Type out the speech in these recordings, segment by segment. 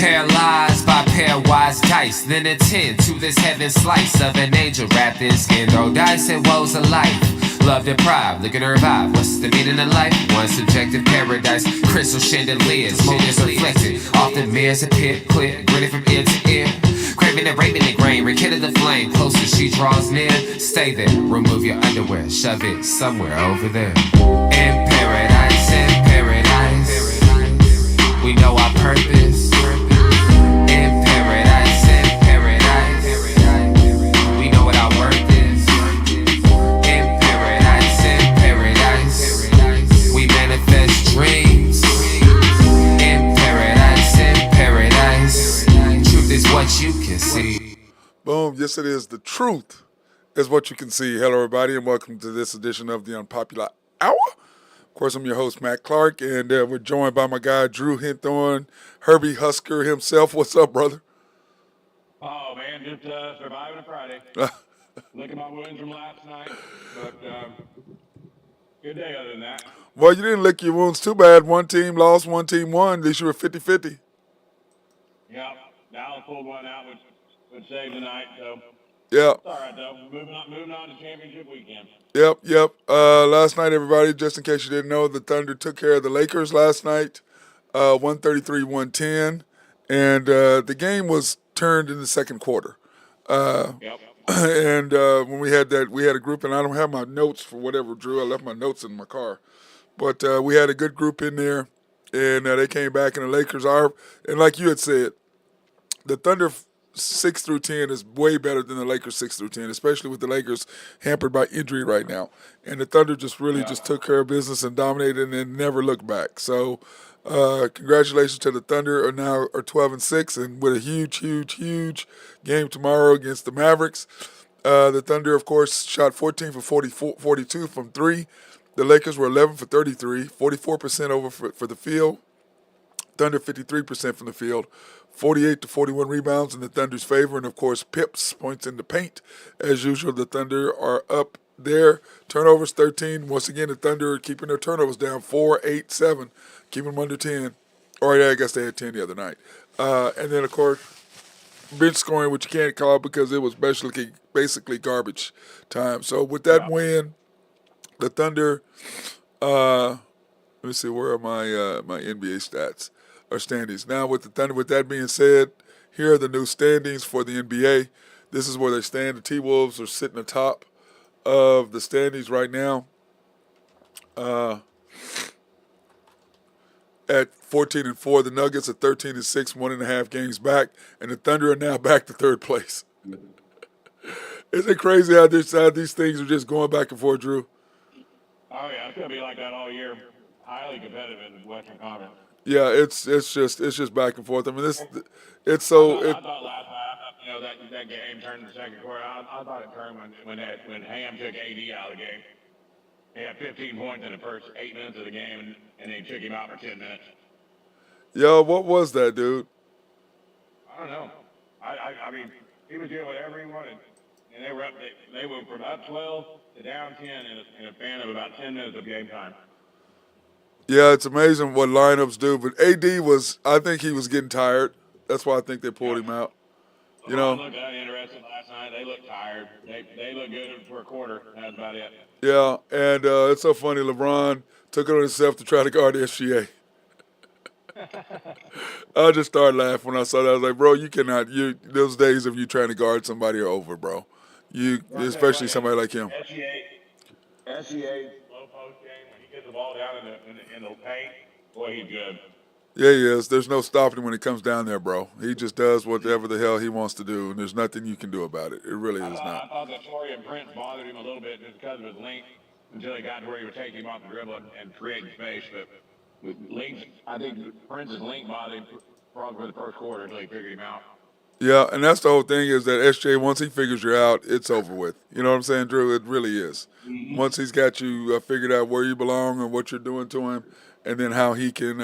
Paralyzed by pairwise dice, then attend to this heaven slice of an angel wrapped in skin. Throw dice and woes of life. Love deprived, looking to revive. What's the meaning of life? One subjective paradise. Crystal chandeliers, motives reflected. Often mirrors appear clear, grinning from ear to ear. Craving and raping the grain, rekindle the flame. Closer she draws near. Stay there, remove your underwear, shove it somewhere over there. In paradise, we know our purpose. In paradise, we know what our worth is. In paradise, we manifest dreams. In paradise, truth is what you can see. Boom. Yes, it is. The truth is what you can see. Hello, everybody, and welcome to this edition of the Unpopular Hour. Of course, I'm your host, Matt Clark, and we're joined by my guy, Drew Hinthorn, Herbie Husker himself. What's up, brother? Oh, man, just surviving a Friday. Licking my wounds from last night, but good day other than that. Well, you didn't lick your wounds too bad. One team lost, one team won. At least you were 50-50. Yeah, Dallas pulled one out, which saved the night, so Yeah. it's all right, though. Moving on to championship weekend. Yep. Last night, everybody, just in case you didn't know, the Thunder took care of the Lakers last night, 133-110, and the game was turned in the second quarter. Yep. And when we had a group, and I don't have my notes for whatever, Drew. I left my notes in my car. But we had a good group in there, and they came back, and the Lakers are, and like you had said, the Thunder 6 through 10 is way better than the Lakers 6 through 10, especially with the Lakers hampered by injury right now. And the Thunder just really just took care of business and dominated and never looked back. So congratulations to the Thunder are 12-6 and with a huge game tomorrow against the Mavericks. The Thunder, of course, shot 14 for 42 from three. The Lakers were 11 for 33, 44% over for the field. Thunder 53% from the field, 48 to 41 rebounds in the Thunder's favor, and of course Pips points in the paint. As usual, the Thunder are up there. Turnovers 13. Once again, the Thunder are keeping their turnovers down 4, 8, 7, keeping them under 10. Or yeah, I guess they had 10 the other night. And then of course bench scoring, which you can't call because it was basically garbage time. So with that win, the Thunder. Let me see, where are my NBA stats or standings? Now with the Thunder, with that being said, here are the new standings for the NBA. This is where they stand. The T-Wolves are sitting atop of the standings right now at 14-4. The Nuggets are 13-6, 1.5 games back, and the Thunder are now back to third place. Isn't it crazy how these things are just going back and forth, Drew? Oh, yeah, it's going to be like that all year. Highly competitive in the Western Conference. Yeah, it's just back and forth. I mean, it's so. I thought last night, that game turned in the second quarter. I thought it turned when Ham took AD out of the game. He had 15 points in the first 8 minutes of the game, and they took him out for 10 minutes. Yo, what was that, dude? I don't know. I mean, he was doing whatever he wanted, and they were from up 12 to down 10 in a span of about 10 minutes of game time. Yeah, it's amazing what lineups do. But AD I think he was getting tired. That's why I think they pulled him out. You know. LeBron looked uninterested last night. They looked tired. They looked good for a quarter. That's about it. Yeah, and it's so funny. LeBron took it on himself to try to guard SGA. I just started laughing when I saw that. I was like, bro, you cannot. Those days of you trying to guard somebody are over, bro. Especially somebody like him. SGA low post game, when he gets the ball down in the paint, boy, he's good. Yeah, he is. There's no stopping him when he comes down there, bro. He just does whatever the hell he wants to do, and there's nothing you can do about it. It really is not. I thought that Torian Prince bothered him a little bit just because of his length until he got to where he would take him off the dribble and create space. But with length, I think Prince's length bothered him probably for the first quarter until he figured him out. Yeah, and that's the whole thing is that SJ, once he figures you out, it's over with. You know what I'm saying, Drew? It really is. Mm-hmm. Once he's got you figured out where you belong and what you're doing to him, and then how he can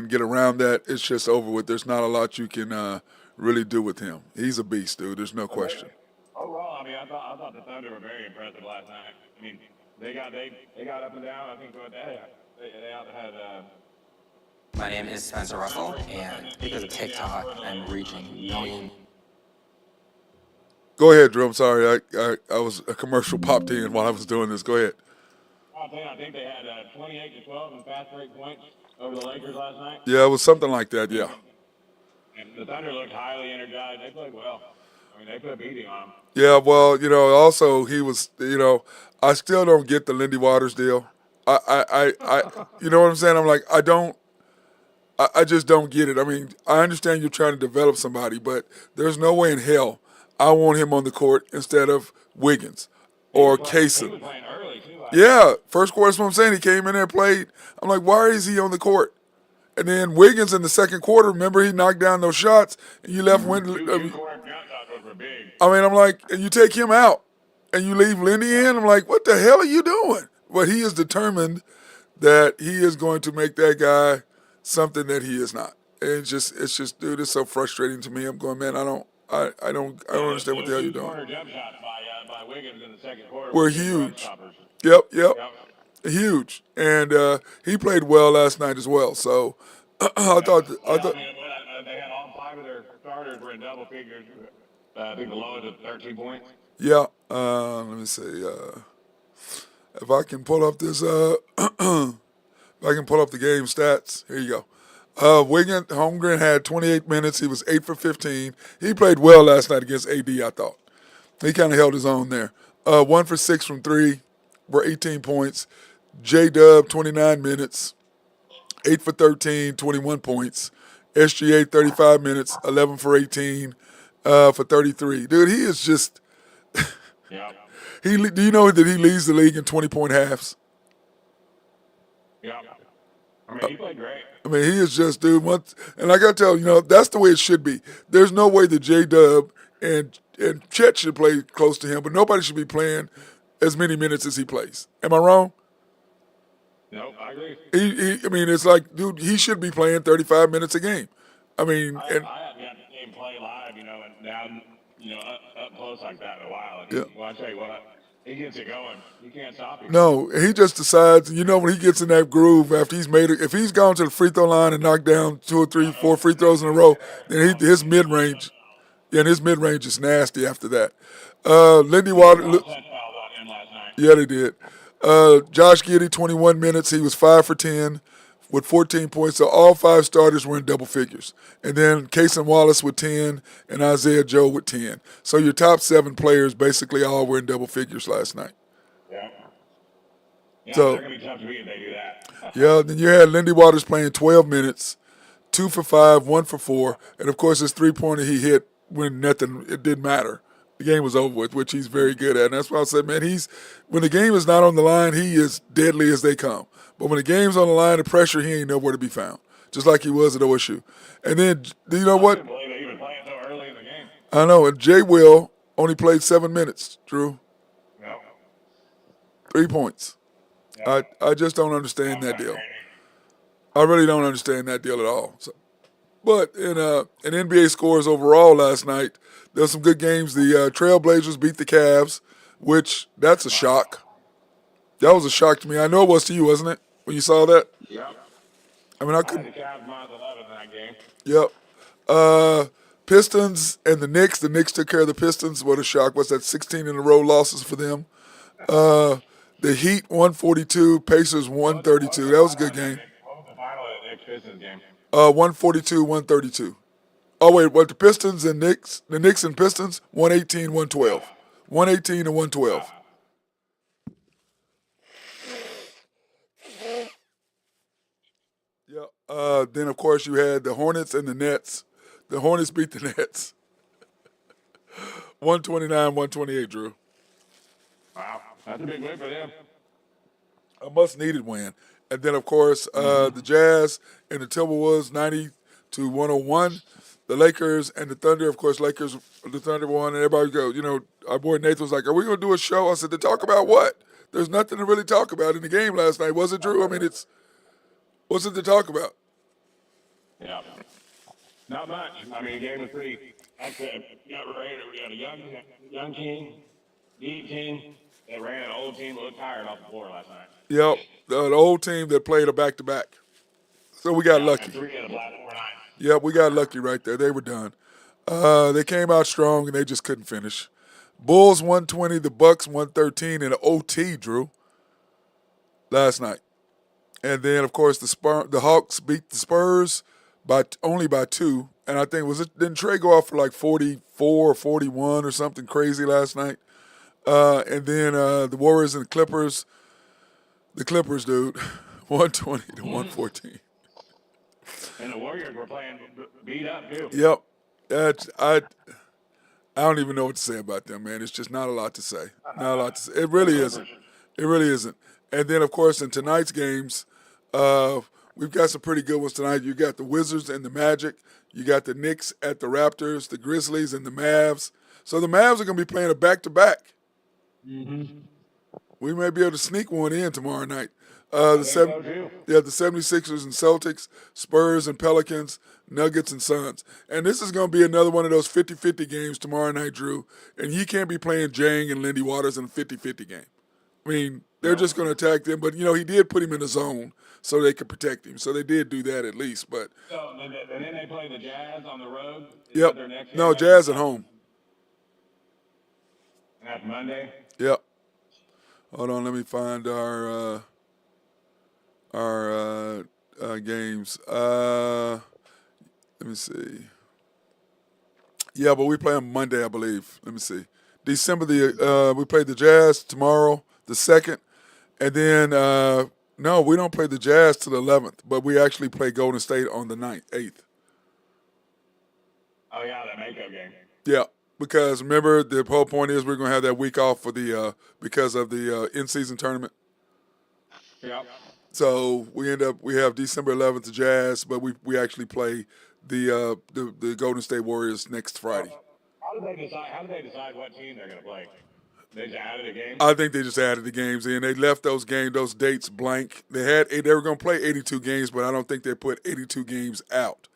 get around that, it's just over with. There's not a lot you can really do with him. He's a beast, dude. There's no question. Overall, I mean, I thought the Thunder were very impressive last night. I mean, they got up and down. I think they had My name is Spencer Russell, and because of TikTok, I'm reaching millions. Go ahead, Drew. I'm sorry. I was a commercial popped in while I was doing this. Go ahead. I think they had 28-12 in fast break points over the Lakers last night. Yeah, it was something like that. Yeah. And the Thunder looked highly energized. They played well. I mean, they put a beating on them. Yeah. Well, also he was. I still don't get the Lindy Waters deal. You know what I'm saying? I'm like, I don't. I just don't get it. I mean, I understand you're trying to develop somebody, but there's no way in hell I want him on the court instead of Wiggins or He Kaysen. was playing early, too. Yeah, first quarter, that's what I'm saying. He came in there and played. I'm like, why is he on the court? And then Wiggins in the second quarter, remember he knocked down those shots and you left Two corner jump shots were big. I mean, I'm like, and you take him out and you leave Lindy in. I'm like, what the hell are you doing? But he is determined that he is going to make that guy something that he is not. And it's just, dude, it's so frustrating to me. I'm going, man, I don't understand what the hell you're doing. Corner jump shots by Wiggins in the second quarter Were huge. Yep. Huge. And he played well last night as well. So I thought. They had all five of their starters were in double figures. I think the lowest was 13 points. Yeah. Let me see. If I can pull up this, if I can pull up the game stats. Here you go. Wiggins Holmgren had 28 minutes. He was 8 for 15. He played well last night against AD, I thought. He kind of held his own there. 1 for 6 from 3 were 18 points. J-Dub, 29 minutes. 8 for 13, 21 points. SGA, 35 minutes. 11 for 18 for 33. Dude, he is just... Yeah. Do you know that he leads the league in 20-point halves? Yeah. I mean, he played great. I mean, he is just, dude. And I got to tell you, that's the way it should be. There's no way that J-Dub and Chet should play close to him, but nobody should be playing as many minutes as he plays. Am I wrong? No, I agree. I mean, it's like, dude, he should be playing 35 minutes a game. I mean, I haven't got the game play live, and down, up close like that in a while. And well, I tell you what, he gets it going. You can't stop him. No, he just decides. When he gets in that groove after he's made it, if he's gone to the free throw line and knocked down 2 or 3, 4 free throws in a row, then his mid range, and his mid range is nasty after that. Lindy Waters. Yeah, they did. Josh Giddey, 21 minutes. He was 5 for 10 with 14 points. So all 5 starters were in double figures. And then Kaysen Wallace with 10 and Isaiah Joe with 10. So your top 7 players basically all were in double figures last night. Yeah. So, they're going to be tough to beat if they do that. Yeah, then you had Lindy Waters playing 12 minutes, 2 for 5, 1 for 4. And, of course, his three-pointer he hit when it didn't matter. The game was over with, which he's very good at. And that's why I said, man, when the game is not on the line, he is deadly as they come. But when the game's on the line, the pressure, he ain't nowhere to be found, just like he was at OSU. And then, you know what? I couldn't believe they even playing so early in the game. I know, and Jay Will only played 7 minutes, Drew. No. 3 points. Yeah. I just don't understand that deal. I really don't understand that deal at all. So, but in NBA scores overall last night, there were some good games. The Trailblazers beat the Cavs, which that's a shock. That was a shock to me. I know it was to you, wasn't it, when you saw that? Yeah. I mean, I couldn't. The Cavs minus 11 in that game. Yep. Pistons and the Knicks. The Knicks took care of the Pistons. What a shock. What's that, 16 in a row losses for them? The Heat, 142. Pacers, 132. That was a good game. What was the final of the Knicks-Pistons game? 142, 132. Oh, wait, what, the Pistons and Knicks? The Knicks and Pistons, 118, 112. 118 and 112. Yeah. Then, of course, you had the Hornets and the Nets. The Hornets beat the Nets. 129, 128, Drew. Wow. That's a big win for them. A much-needed win. And then, of course, the Jazz and the Timberwolves, 90-101. The Lakers and the Thunder, of course, the Thunder won, and everybody goes, our boy Nathan was like, are we going to do a show? I said, to talk about what? There's nothing to really talk about in the game last night. Was it, Drew? I mean, what's it to talk about? Yeah. Not much. I mean, the game was pretty, we had a young team, deep team, that ran an old team that looked tired off the floor last night. Yep, the old team that played a back-to-back. So we got Yeah, and lucky. 3 of the last 4 nights. Yep, we got lucky right there. They were done. They came out strong and they just couldn't finish. Bulls 120, the Bucks 113 in an OT, Drew, last night. And then of course the Hawks beat the Spurs by only by 2. And I think didn't Trey go off for like 44 or 41 or something crazy last night? And then the Warriors and the Clippers, dude, 120 to 114. And the Warriors were playing beat up too. Yep. I don't even know what to say about them, man. It's just not a lot to say. Not a lot to say. It really isn't. It really isn't. And then, of course, in tonight's games, we've got some pretty good ones tonight. You got the Wizards and the Magic. You got the Knicks at the Raptors, the Grizzlies, and the Mavs. So the Mavs are going to be playing a back-to-back. Mm-hmm. We may be able to sneak one in tomorrow night. I think so too. The 76ers and Celtics, Spurs and Pelicans, Nuggets and Suns. And this is going to be another one of those 50-50 games tomorrow night, Drew. And you can't be playing Jang and Lindy Waters in a 50-50 game. I mean, they're just going to attack them. But, he did put him in the zone so they could protect him. So they did do that at least. But So and then they play the Jazz on the road. Is yep. that their next No, game? Jazz at home. And that's Monday. Yep. Hold on, let me find our games. Let me see. Yeah, but we play on Monday, I believe. Let me see. December we play the Jazz tomorrow, the 2nd, and then no, we don't play the Jazz till the 11th, but we actually play Golden State on the 8th. Oh yeah, that makeup game. Yeah, because remember the whole point is we're going to have that week off for the because of the in-season tournament. Yep. So we have December 11th the Jazz, but we actually play the Golden State Warriors next Friday. How do they decide what team they're going to play? They just added a game. I think they just added the games in. They left those dates blank. They were going to play 82 games, but I don't think they put 82 games out.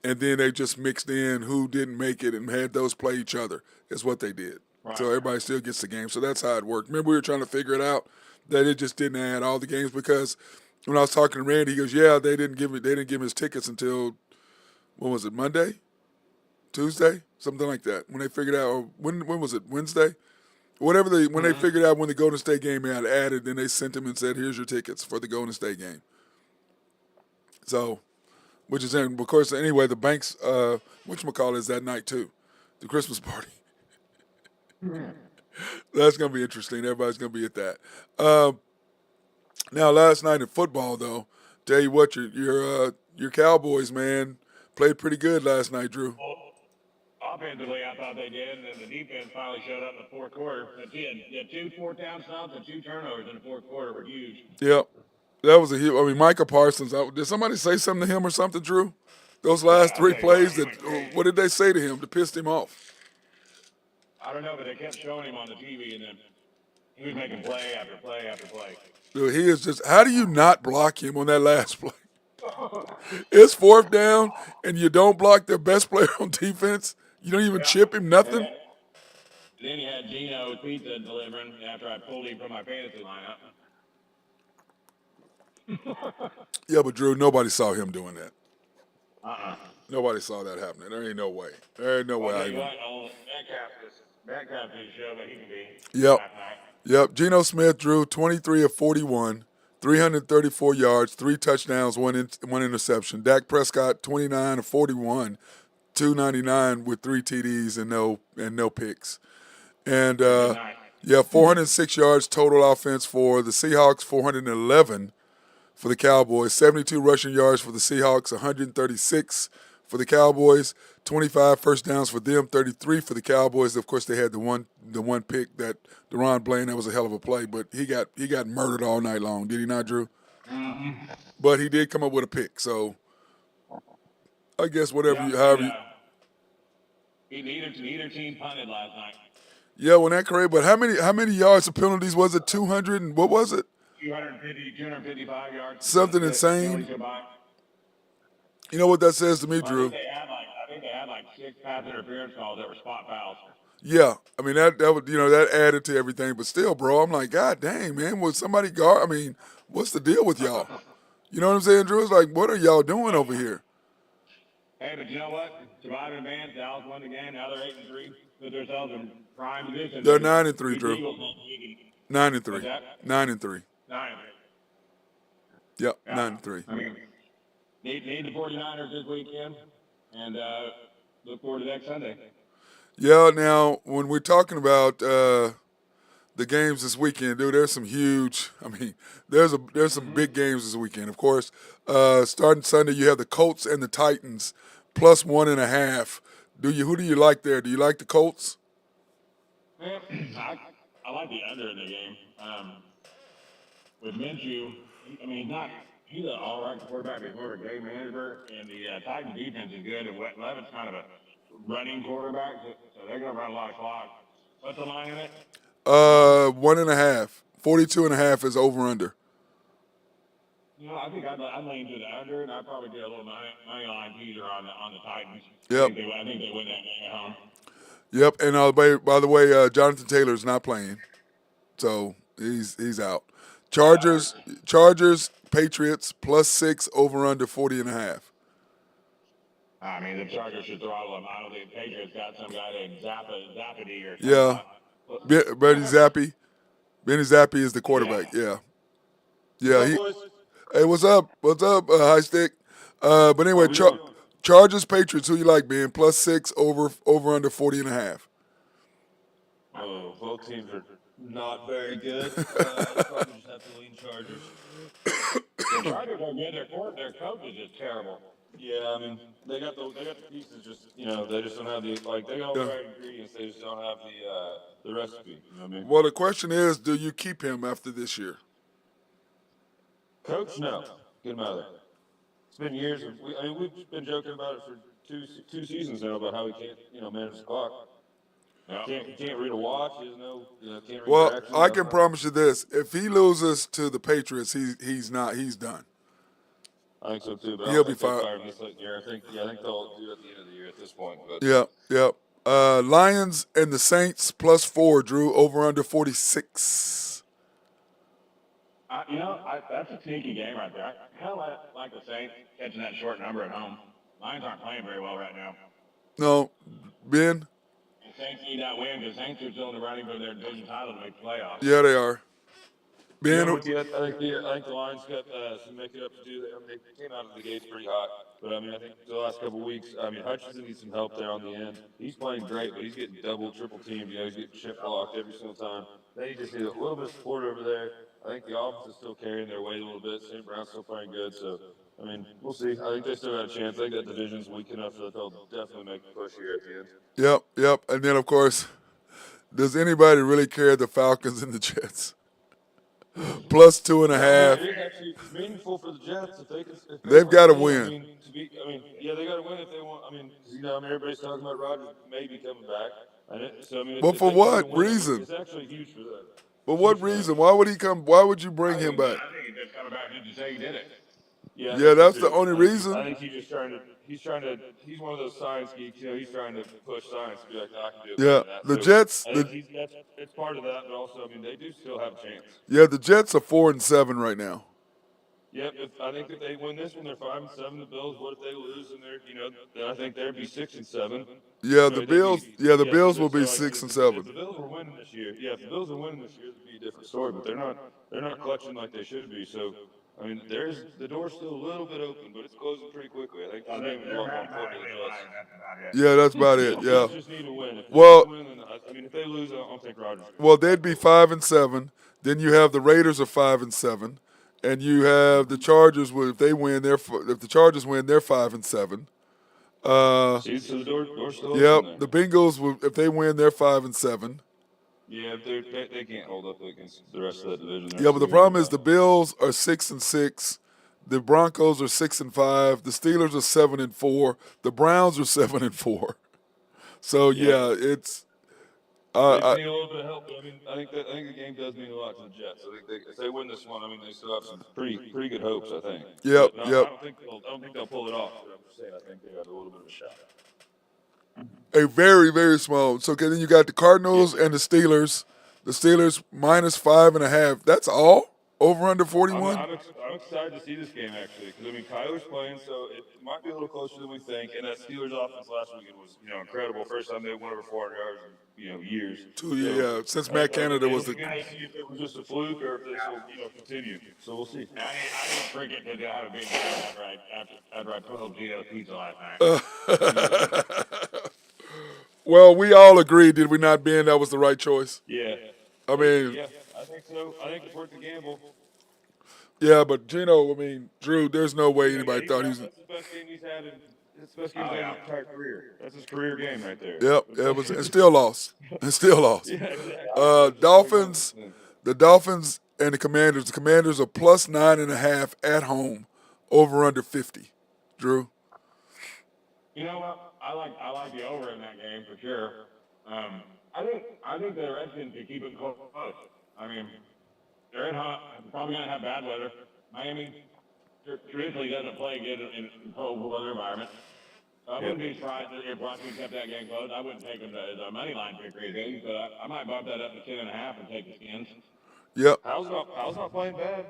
And then they just mixed in who didn't make it and had those play each other. Is what they did. Right. So everybody still gets the game. So that's how it worked. Remember we were trying to figure it out that it just didn't add all the games because when I was talking to Randy, he goes, "Yeah, they didn't give him his tickets until when was it? Monday, Tuesday, something like that. When they figured out, or when was it? Wednesday, whatever when they figured out when the Golden State game had added, then they sent him and said, "Here's your tickets for the Golden State game." So, which is of course anyway. The Banks, whatchamacallit is that night too, the Christmas party. That's gonna be interesting. Everybody's gonna be at that. Now, last night in football, though, tell you what, your Cowboys, man, played pretty good last night, Drew. Well, offensively, I thought they did, and then the defense finally showed up in the fourth quarter. The 2 fourth-down stops and 2 turnovers in the fourth quarter were huge. Yep, that was a huge. I mean, Micah Parsons. Did somebody say something to him or something, Drew? Those last 3 plays. What did they say to him to piss him off? I don't know, but they kept showing him on the TV, and then he was making play after play after play. Dude, he is just. How do you not block him on that last play? It's 4th down, and you don't block their best player on defense. You don't even chip him, nothing. And then you had Gino Pizza delivering after I pulled him from my fantasy lineup. Yeah, but Drew, nobody saw him doing that. Uh-uh. Nobody saw that happening. There ain't no way. There ain't no way. Metcalf didn't show, but he can be. Yep. Yep. Geno Smith drew 23 of 41, 334 yards, 3 touchdowns, one interception. Dak Prescott 29 of 41, 299 with 3 TDs and no picks. And 406 yards total offense for the Seahawks, 411 for the Cowboys, 72 rushing yards for the Seahawks, 136 for the Cowboys, 25 first downs for them, 33 for the Cowboys. Of course, they had the one pick that Deron Blaine, that was a hell of a play, but he got murdered all night long, did he not, Drew? Mm-hmm. But he did come up with a pick, so I guess neither team punted last night. Yeah, when that crazy. But how many yards of penalties was it? 200 and what was it? 255 yards. Something insane. You know what that says to me, Drew? I think they had like 6 pass interference calls that were spot fouls. Yeah, I mean that would that added to everything, but still, bro, I'm like, God dang, man, would somebody guard? I mean, what's the deal with y'all? You know what I'm saying, Drew? It's like, what are y'all doing over here? Hey, but you know what? Surviving advance, Dallas won the game. Now they're 8-3. Put themselves in prime position They're to 9-3, beat the Drew. Eagles next week. Nine and What's three. that? 9-3. 9-3. Yep, Yeah. 9-3. I mean, need the 49ers this weekend, and look forward to next Sunday. Yeah. Now, when we're talking about the games this weekend, dude, there's some huge. I mean, there's some big games this weekend. Of course, starting Sunday, you have the Colts and the Titans plus 1.5. Who do you like there? Do you like the Colts? Man, I like the under in the game. With Minshew, he's an all right quarterback, he's more of a game manager, and the Titan defense is good, and Levin's kind of a running quarterback, so they're going to run a lot of clock. What's the line in it? 1.5. 42.5 is over under. I think I'd lean to the under, and I'd probably do a little money line teaser on the Titans. Yep. I think they win that game at home. Yep. And by the way, Jonathan Taylor is not playing, so he's out. Chargers, Patriots plus 6 over under 40.5. I mean, the Chargers should throttle them. I don't think the Patriots got some guy named Zappity or something. Yeah. Benny Zappi is the quarterback. Yeah. Yeah. What's up, boys? Hey, what's up? What's up, High Stick? But anyway, How we doing? Chargers, Patriots. Who you like, Ben? Plus 6 over under 40.5. Oh, both teams are not very good. I'd probably just have to lean Chargers. The Chargers are good. Their coach is just terrible. Yeah, I mean they got the pieces. Just they just don't have the they got all the right ingredients. They just don't have the recipe. You know what I mean? Well, the question is, do you keep him after this year? Coach, no, get him out of there. It's been years. We've been joking about it for two seasons now about how he can't manage the clock. No. He can't read a watch. He doesn't know. Can't read Well, directions. I can promise you this: if he loses to the Patriots, he's done. I think so too, but He'll I be don't think they'll fine. fire him this year. I think they'll do it at the end of the year at this point. But Yep. Lions and the Saints plus 4. Drew over under 46. That's a sneaky game right there. I kind of like the Saints catching that short number at home. Lions aren't playing very well right now. No, Ben. And Saints need that win because Saints are still in the running for their division title to make the playoffs. Yeah, they are. Ben. I think the Lions got some make it up to do. They came out of the gates pretty hot, but I think the last couple of weeks, Hutchinson needs some help there on the end. He's playing great, but he's getting double, triple teamed. He's getting chip blocked every single time. They just need a little bit of support over there. I think the offense is still carrying their weight a little bit. St. Brown's still playing good, so we'll see. I think they still got a chance. I think that division's weak enough that they'll definitely make a push here at the end. Yep. And then of course, does anybody really care the Falcons and the Jets? Plus 2.5. It is actually meaningful for the Jets if They've got to win. They got to win if they want. Everybody's talking about Rodgers maybe coming back. But for what reason? It's actually huge for them. For what reason? Why would he come? Why would you bring him back? I think he's just coming back just to say he did it. Yeah, that's the only reason. I think he's just trying to. He's one of those science geeks. He's trying to push science to be like, no, I can do it. Yeah, better than that. the So Jets. I think it's part of that, but also, they do still have a chance. Yeah, the Jets are 4-7 right now. Yep, I think if they win this one, they're 5-7. The Bills, what if they lose and then I think they'd be 6-7. Yeah, the Bills. The Bills will be so 6 and If 7. the Bills were winning this year, if the Bills were winning this year, it'd be a different story. But they're not clutching like they should be. So, the door's still a little bit open, but it's closing pretty quickly. I think this game is a lot more important to the Jets. Yeah, that's about it. Yeah. Jets just need to win. If Well- they win, then, if they lose, I'll take Rodgers. Well, they'd be 5-7. Then you have the Raiders are 5-7, and you have the Chargers. If the Chargers win, they're 5-7. See, so the door's still open Yep. there. The Bengals, if they win, they're 5-7. Yeah, they can't hold up against the rest of that division. Yeah, but the problem is the Bills are 6-6. The Broncos are 6-5. The Steelers are 7-4. The Browns are 7-4. So yeah, it's. They need a little bit of help, but I think the game does mean a lot to the Jets. I think if they win this one, they still have some pretty good hopes. I think. Yep, But yep. I don't think they'll pull it off. But I'm just saying, I think they got a little bit of a shot. A very, very small. So okay, then you got the Cardinals and the Steelers. The Steelers minus 5.5. That's all. Over under I'm 41? excited to see this game actually because I mean Kyler's playing, so it might be a little closer than we think. And that Steelers offense last weekend was incredible. First time they went over 400 yards in years. So Yeah, since Matt Canada it'll was be the. good to see if it was just a fluke or if this will continue. So we'll see. I need Cricket to have a big game after I pulled Gino's pizza last night. Well, we all agreed, did we not, Ben? That was the right choice. Yeah. I mean, Yeah, I think so. I think it's worth the gamble. yeah, but Gino, I mean, Drew, there's no way Yeah, anybody thought he was. that's the best game he's had in his best game he's had in his entire career. That's his career game right there. Yep, it was, and still lost. And still lost. Yeah, exactly. Dolphins, the Dolphins and the Commanders. The Commanders are plus 9.5 at home, over under 50. Drew? You know what? I like the over in that game for sure. I think the Redskins can keep it close. I mean, they're in hot. Probably gonna have bad weather. Miami traditionally doesn't play good in cold weather environment. So I wouldn't be surprised if Washington kept that game close. I wouldn't take them to the money line pick or anything, but I might bump that up to 10.5 and take the Skins. Yep. Hal's not playing bad.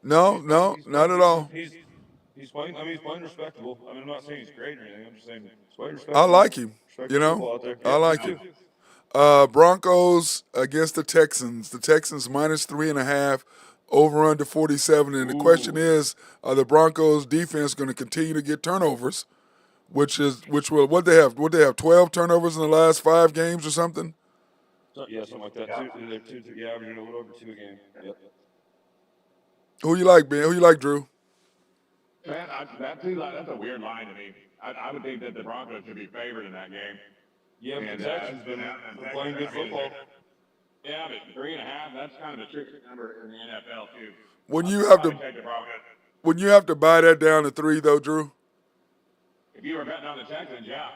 No, He's not at all. He's playing. I mean, he's playing respectable. I mean, I'm not saying he's great or anything. I'm just saying he's playing I respectable. like him. Respectable football out there. I Yeah, like me him. too. Broncos against the Texans. The Texans minus 3.5, over under 47. And the question is, are the Broncos defense going to continue to get turnovers? Which will what they have? What they have? 12 turnovers in the last 5 games or something? Yeah, something like that. They're averaging a little over 2 a game. Yep. Who you like, Ben? Who you like, Drew? Man, that's a weird line to me. I would think that the Broncos should be favored in that game. Yeah, but the Texans been playing good football. Yeah, but 3.5, that's kind of a tricky number in the NFL too. When you have to Take the Broncos. when you have to buy that down to 3 though, Drew. If you were betting on the Texans, yeah.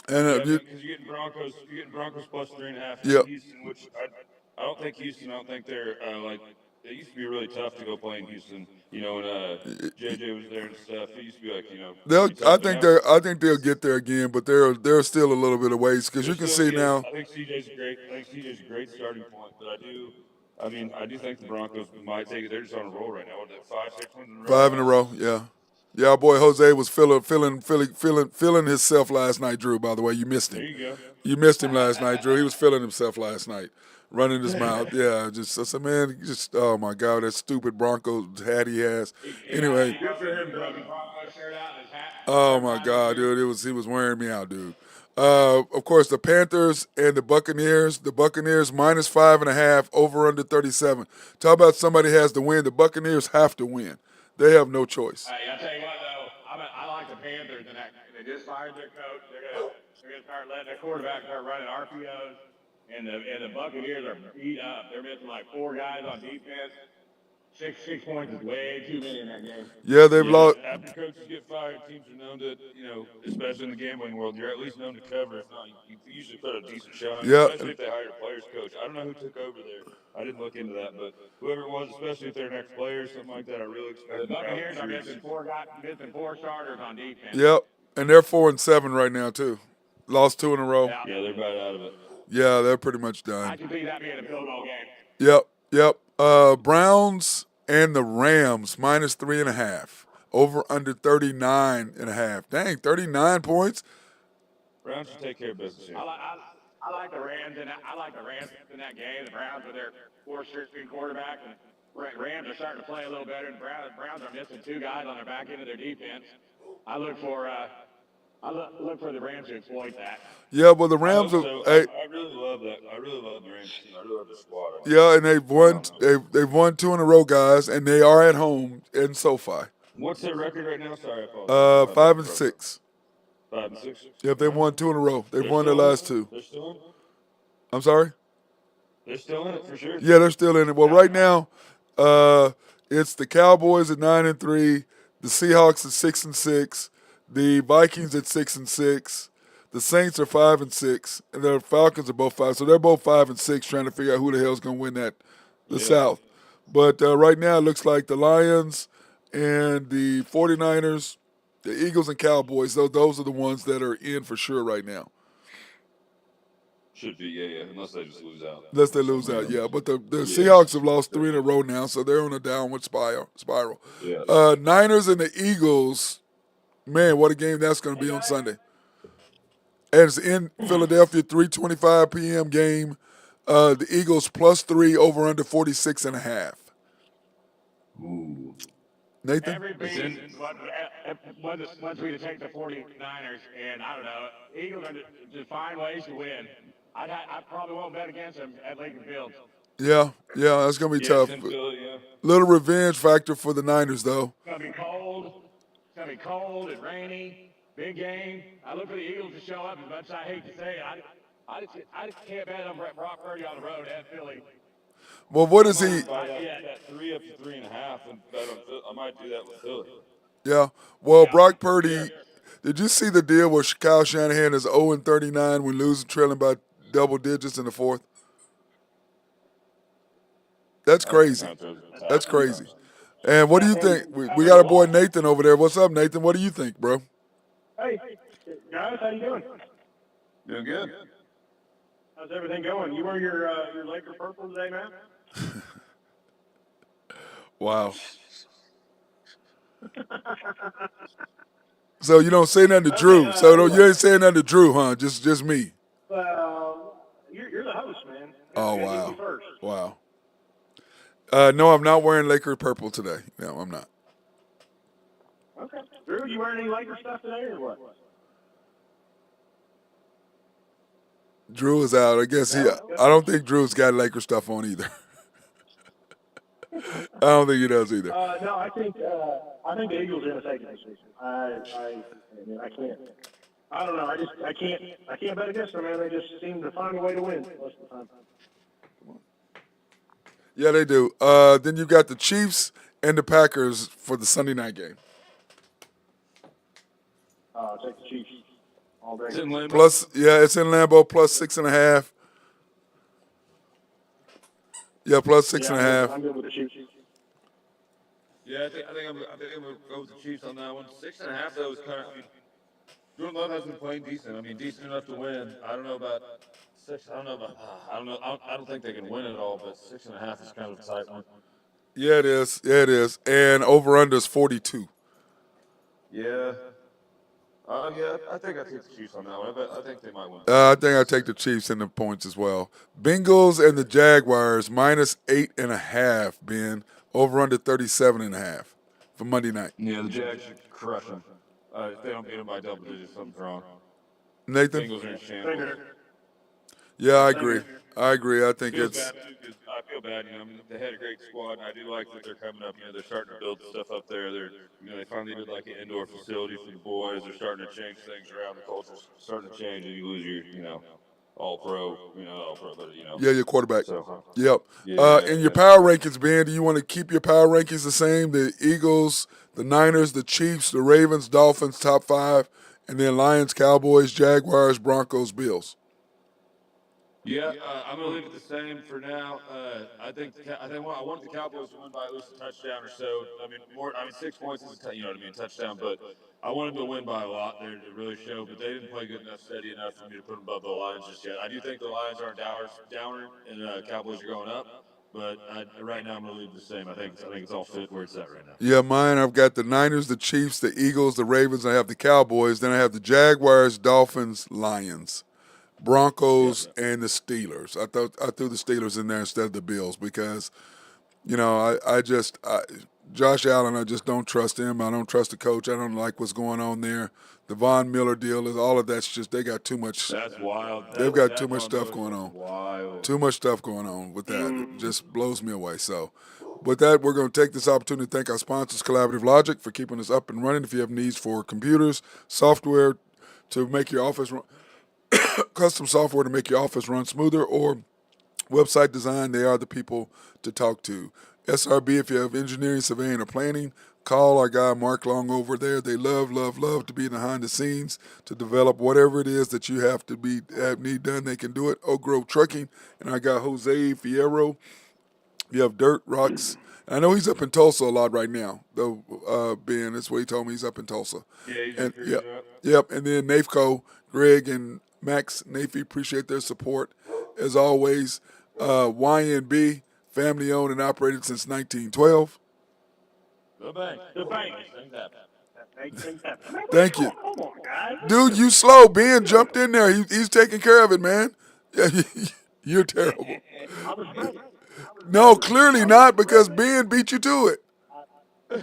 And Because you're getting Broncos plus 3.5. Yep. Houston, which I don't think Houston. I don't think they're like. It used to be really tough to go play in Houston, when JJ was there and stuff. It used to be like, they'll. pretty tough. I think they'll get there again, but they're still a little bit of ways because you can see now. I think CJ's a great starting point, but I do think the Broncos might take it. They're just on a roll right now. What is it, 5, 6 wins in a row? 5 in a row, yeah. Yeah, our boy Jose was feeling himself last night, Drew, by the way. You missed him. There you go. You missed him last night, Drew. He was feeling himself last night, running his mouth. Yeah, I said, man, oh my God, that stupid Broncos hat he has. Anyway. Oh my God, dude, he was wearing me out, dude. Of course, the Panthers and the Buccaneers. The Buccaneers minus 5.5, over under 37. Talk about somebody has to win. The Buccaneers have to win. They have no choice. Hey, I tell you what though, I like the Panthers and that they just fired their coach. They're gonna start letting their quarterback start running RPOs, and the Buccaneers are beat up. They're missing like 4 guys on defense. Six points is way too many in that game. Yeah, they've lost. After coaches get fired, teams are known to, especially in the gambling world, you're at least known to cover. If not, you usually put a decent shot. Yeah. Especially if they hired a players coach. I don't know who took over there. I didn't look into that, but whoever it was, especially if they're an ex-player or something like that, I really expect The Buccaneers are missing 4 starters on defense. Yep, and they're 4-7 right now too. Lost 2 in a row. Yeah, they're about out of it. Yeah, they're pretty much done. I can see that being a field goal game. Yep. Browns and the Rams minus 3.5, over under 39.5. Dang, 39 points. Browns should take care of business here. I like the Rams in that game. The Browns with their 4-3 quarterback, and Rams are starting to play a little better. And Browns are missing 2 guys on their back end of their defense. I look for the Rams to exploit that. Yeah, well, the Rams I really love that. I really love the Rams team. I really love the squad. Yeah, and they've won 2 in a row, guys, and they are at home in SoFi. What's their record right now? Sorry, I apologize. 5-6. 5-6. Yeah, they've won 2 in a row. They've won their last 2. They're still in. I'm sorry. They're still in it for sure. Yeah, they're still in it. Well, right now, it's the Cowboys at 9-3, the Seahawks at 6-6, the Vikings at 6-6, the Saints are 5-6, and the Falcons are both 5. So they're both 5-6, trying to figure out who the hell's going to win the South. But right now, it looks like the Lions and the 49ers, the Eagles and Cowboys. Those are the ones that are in for sure right now. Should be, yeah, unless they just lose out. Unless they For some lose out, reason. yeah. But the Yeah. Seahawks have lost 3 in a row now, so they're on a downward spiral. Yeah. Niners and the Eagles, man, what a game that's going to be on Sunday. And it's in Philadelphia, 3:25 p.m. game. The Eagles +3 over under 46.5. Ooh. Nathan? Every It's beat in. once we take the 49ers, and I don't know, Eagles are to find ways to win. I probably won't bet against them at Lincoln Field. Yeah, that's going to be Yeah, it's tough. in Philly, yeah. Little revenge factor for the Niners, though. It's gonna be cold. It's gonna be cold and rainy. Big game. I look for the Eagles to show up. As much as I hate to say it, I just can't bet on Brock Purdy on the road at Philly. Well, what is he? That 3 up to 3.5 and bet on Philly. I might do that with Philly. Yeah. Well, Yeah. Brock Purdy, did you see the deal where Kyle Shanahan is 0-39 when losing, trailing by double digits in the fourth? That's crazy. That's crazy. And what do you think? We got a boy Nathan over there. What's up, Nathan? What do you think, bro? Hey, guys, how you doing? Doing good. How's everything going? You wear your Laker purple today, man? Wow. So you don't say nothing to Drew. So you ain't saying nothing to Drew, huh? Just me. Well, you're the host, man. Oh, You wow. first. Wow. No, I'm not wearing Laker purple today. No, I'm not. Okay. Drew, you wearing any Laker stuff today or what? Drew is out. I guess I don't think Drew's got Laker stuff on either. I don't think he does either. No, I think the Eagles are going to take it this season. I can't. I don't know. I can't bet against them, man. They just seem to find a way to win most of the time. Yeah, they do. Then you got the Chiefs and the Packers for the Sunday night game. Take the Chiefs all day. It's in Lambeau. It's in Lambeau, +6.5. Yeah, +6.5. I'm good with the Chiefs. Yeah, I think I'm gonna go with the Chiefs on that one. 6.5 though is kind of. I mean, Jordan Love has been playing decent. I mean, decent enough to win. I don't know about 6. I don't know about. I don't know. I don't think they can win it all, but 6.5 is kind of a tight one. Yeah, it is. And over/under is 42. Yeah. Yeah, I think I take the Chiefs on that one. I think they might win. I think I take the Chiefs in the points as well. Bengals and the Jaguars -8.5. Ben, over/under 37.5 for Monday night. Yeah, the Jags should crush them. If they don't beat them by double digits, something's wrong. Nathan? Bengals are in shambles. Yeah, I agree. I think it's. I feel bad. You know, I mean, they had a great squad. I do like that they're coming up. You know, they're starting to build stuff up there. They finally did like an indoor facility for the boys. They're starting to change things around. The culture's starting to change, and you lose your, all pro. But Yeah, your quarterback. So, Yep. Yeah, In your power rankings, Ben, do you want to keep your power rankings the same? The Eagles, the Niners, the Chiefs, the Ravens, Dolphins, top 5, and then Lions, Cowboys, Jaguars, Broncos, Bills. Yeah, I'm gonna leave it the same for now. I want the Cowboys to win by at least a touchdown or so. I mean, 6 points is a touchdown. But I want them to win by a lot there to really show. But they didn't play good enough, steady enough for me to put them above the Lions just yet. I do think the Lions are downer, and Cowboys are going up. But right now I'm gonna leave it the same. I think it's all fit where it's at right now. Yeah, mine. I've got the Niners, the Chiefs, the Eagles, the Ravens. I have the Cowboys. Then I have the Jaguars, Dolphins, Lions, Broncos, and the Steelers. I threw the Steelers in there instead of the Bills because, Josh Allen, I just don't trust him. I don't trust the coach. I don't like what's going on there. The Von Miller deal is all of that's just they got too much. That's wild. They've got too much stuff going on. Wild. Too much stuff going on with that. It just blows me away. So, with that, we're going to take this opportunity to thank our sponsors, Collaborative Logic, for keeping us up and running. If you have needs for computers, software to make your office run, custom software to make your office run smoother, or website design, they are the people to talk to. SRB, if you have engineering, surveying, or planning, call our guy Mark Long over there. They love to be behind the scenes to develop whatever it is that you have need done. They can do it. Oak Grove Trucking, and our guy Jose Fierro. You have dirt, rocks. I know he's up in Tulsa a lot right now, though, Ben. That's what he told me. He's up in Tulsa. Yeah, he's And recruiting up. Yep. And then NAFCO, Greg and Max, Nafy, appreciate their support. As always, YNB, family owned and operated since 1912. The bank. The bank. Makes things happen. Makes things happen. Man, Thank you. come on, guys. Dude, you slow. Ben jumped in there. He's taking care of it, man. You're terrible. I was ready. No, clearly not, because Ben beat you to it. I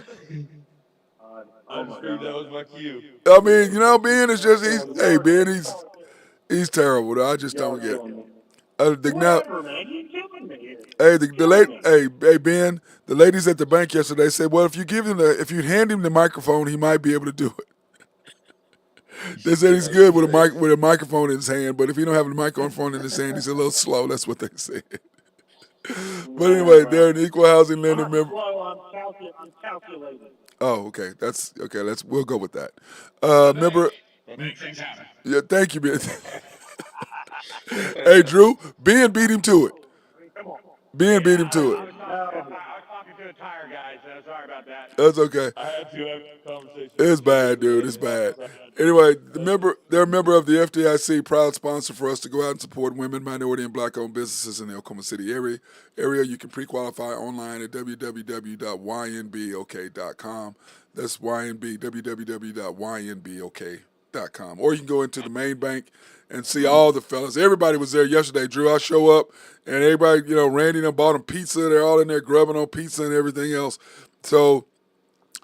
just figured that was my cue. I mean, Ben is just he's terrible. Though. I just don't get it. Now, Whatever, man. You killing me here. hey, hey Ben, the ladies at the bank yesterday said, well, if you hand him the microphone, he might be able to do it. They said he's good with a microphone in his hand, but if he don't have a microphone in his hand, he's a little slow. That's what they said. But anyway, they're an equal housing lender I'm member. slow. I'm calculating. Oh, okay. That's okay. We'll go with that. Member. We'll make things happen. Yeah, thank you, Ben. Hey, Drew, Ben beat him to it. Come on. Ben beat him to I it. was talking to a tire guy, so sorry about that. That's okay. I had to have a conversation. It's bad, dude. It's bad. Anyway, they're a member of the FDIC, proud sponsor for us to go out and support women, minority, and black-owned businesses in the Oklahoma City area. You can pre-qualify online at www.ynbok.com. That's www.ynbok.com. Or you can go into the main bank and see all the fellas. Everybody was there yesterday, Drew. I show up, and everybody, Randy and them bought them pizza. They're all in there grubbing on pizza and everything else. So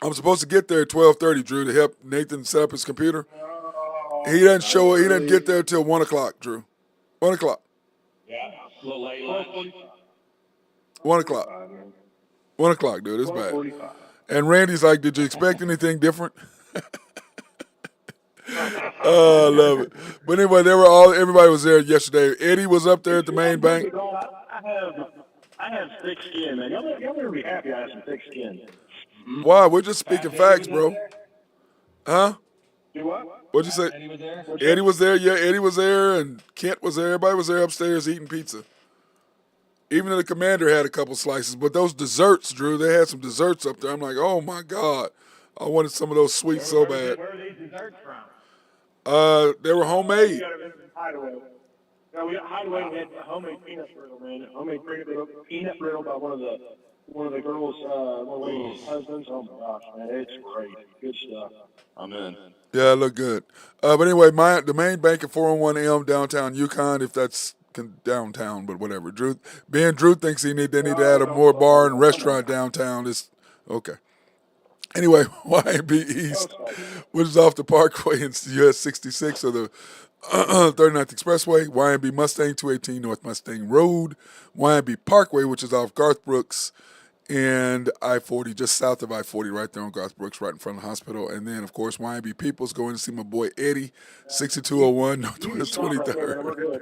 I'm supposed to get there at 12:30, Drew, to help Nathan set up his computer. He doesn't show it. He doesn't get there until 1 o'clock, Drew. 1 o'clock. Yeah, a little late lunch. 1 o'clock. 1 o'clock, dude. It's bad. And Randy's like, did you expect anything different? Oh, I love it. But anyway, everybody was there yesterday. Eddie was up there at the main bank. I have thick skin, man. Y'all better be happy I have some thick skin. Why? We're just speaking facts, bro. Huh? Do what? What'd you say? Eddie was there? Eddie was there. Yeah, Eddie was there, and Kent was there. Everybody was there upstairs eating pizza. Even the commander had a couple slices. But those desserts, Drew, they had some desserts up there. I'm like, oh, my God. I wanted some of those sweets so bad. Where are these desserts from? They were homemade. Hideaway. No, Hideaway had homemade peanut brittle, man. Homemade peanut brittle by one of the girls, one of the ladies' husbands. Oh my gosh, man, it's great. Good stuff. I'm in. Yeah, it looked good. But anyway, the main bank at 401 Elm, downtown Yukon, if that's downtown, but whatever. Drew thinks they need to add a more bar and restaurant downtown. It's okay. Anyway, YB East, which is off the Parkway in US 66 or the 39th Expressway, YB Mustang 218 North Mustang Road, YB Parkway, which is off Garth Brooks and I-40, just south of I-40, right there on Garth Brooks, right in front of the hospital. And then, of course, YB Peoples going to see my boy Eddie, 6201 Northwest 23rd. We're good.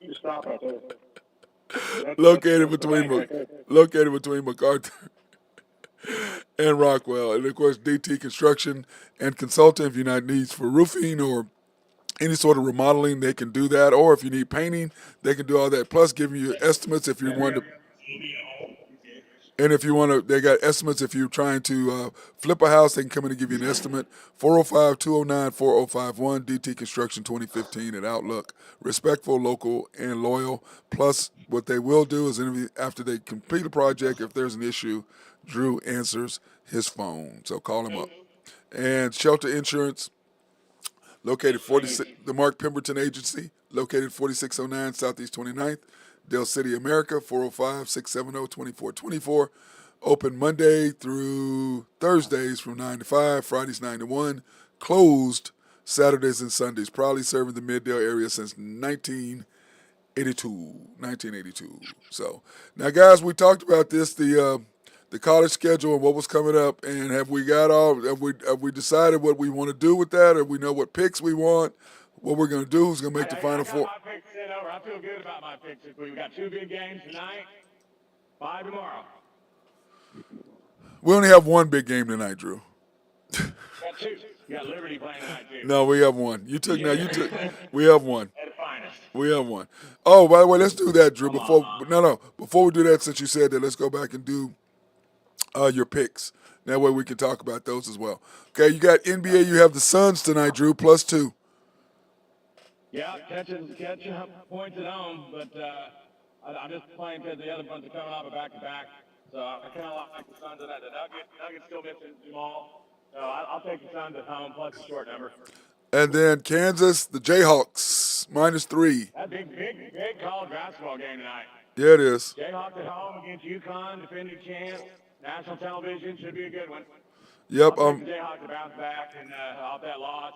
You stop right there. Located between MacArthur and Rockwell. And, of course, DT Construction and Consulting. If you need needs for roofing or any sort of remodeling, they can do that. Or if you need painting, they can do all that. Plus, giving you estimates if you want to. And if you want to, they got estimates if you're trying to flip a house, they can come in and give you an estimate. 405-209-4051, DT Construction 2015 at Outlook. Respectful, local, and loyal. Plus, what they will do is after they complete a project, if there's an issue, Drew answers his phone. So call him up. And Shelter Insurance, located the Mark Pemberton Agency, located 4609 Southeast 29th. Del City, America, 405-670-2424. Open Monday through Thursdays from 9 to 5, Fridays 9 to 1. Closed Saturdays and Sundays. Proudly serving the Middale area since 1982. So, now, guys, we talked about this, the college schedule and what was coming up, and have we decided what we want to do with that, or we know what picks we want, what we're going to do, who's going to make the Final Four? My picks sent over. I feel good about my picks this week. We got 2 big games tonight, 5 tomorrow. We only have one big game tonight, Drew. Got 2. You got Liberty playing tonight, too. No, we have one. We have one. At the finest. We have one. Oh, by the way, let's do that, Drew. Before we do that, since you said that, let's go back and do your picks. That way we can talk about those as well. Okay, you got NBA. You have the Suns tonight, Drew, +2. Yeah, catching points at home, but I'm just playing because the other ones are coming off a back-to-back. So I kind of like the Suns in that. The Nuggets still missing Jamal. So I'll take the Suns at home plus the short number. And then Kansas, the Jayhawks, -3. That big college basketball game tonight. Yeah, it is. Jayhawks at home against UConn, defending champs. National television should be a good one. Yep. I'll take the Jayhawks to bounce back and off that loss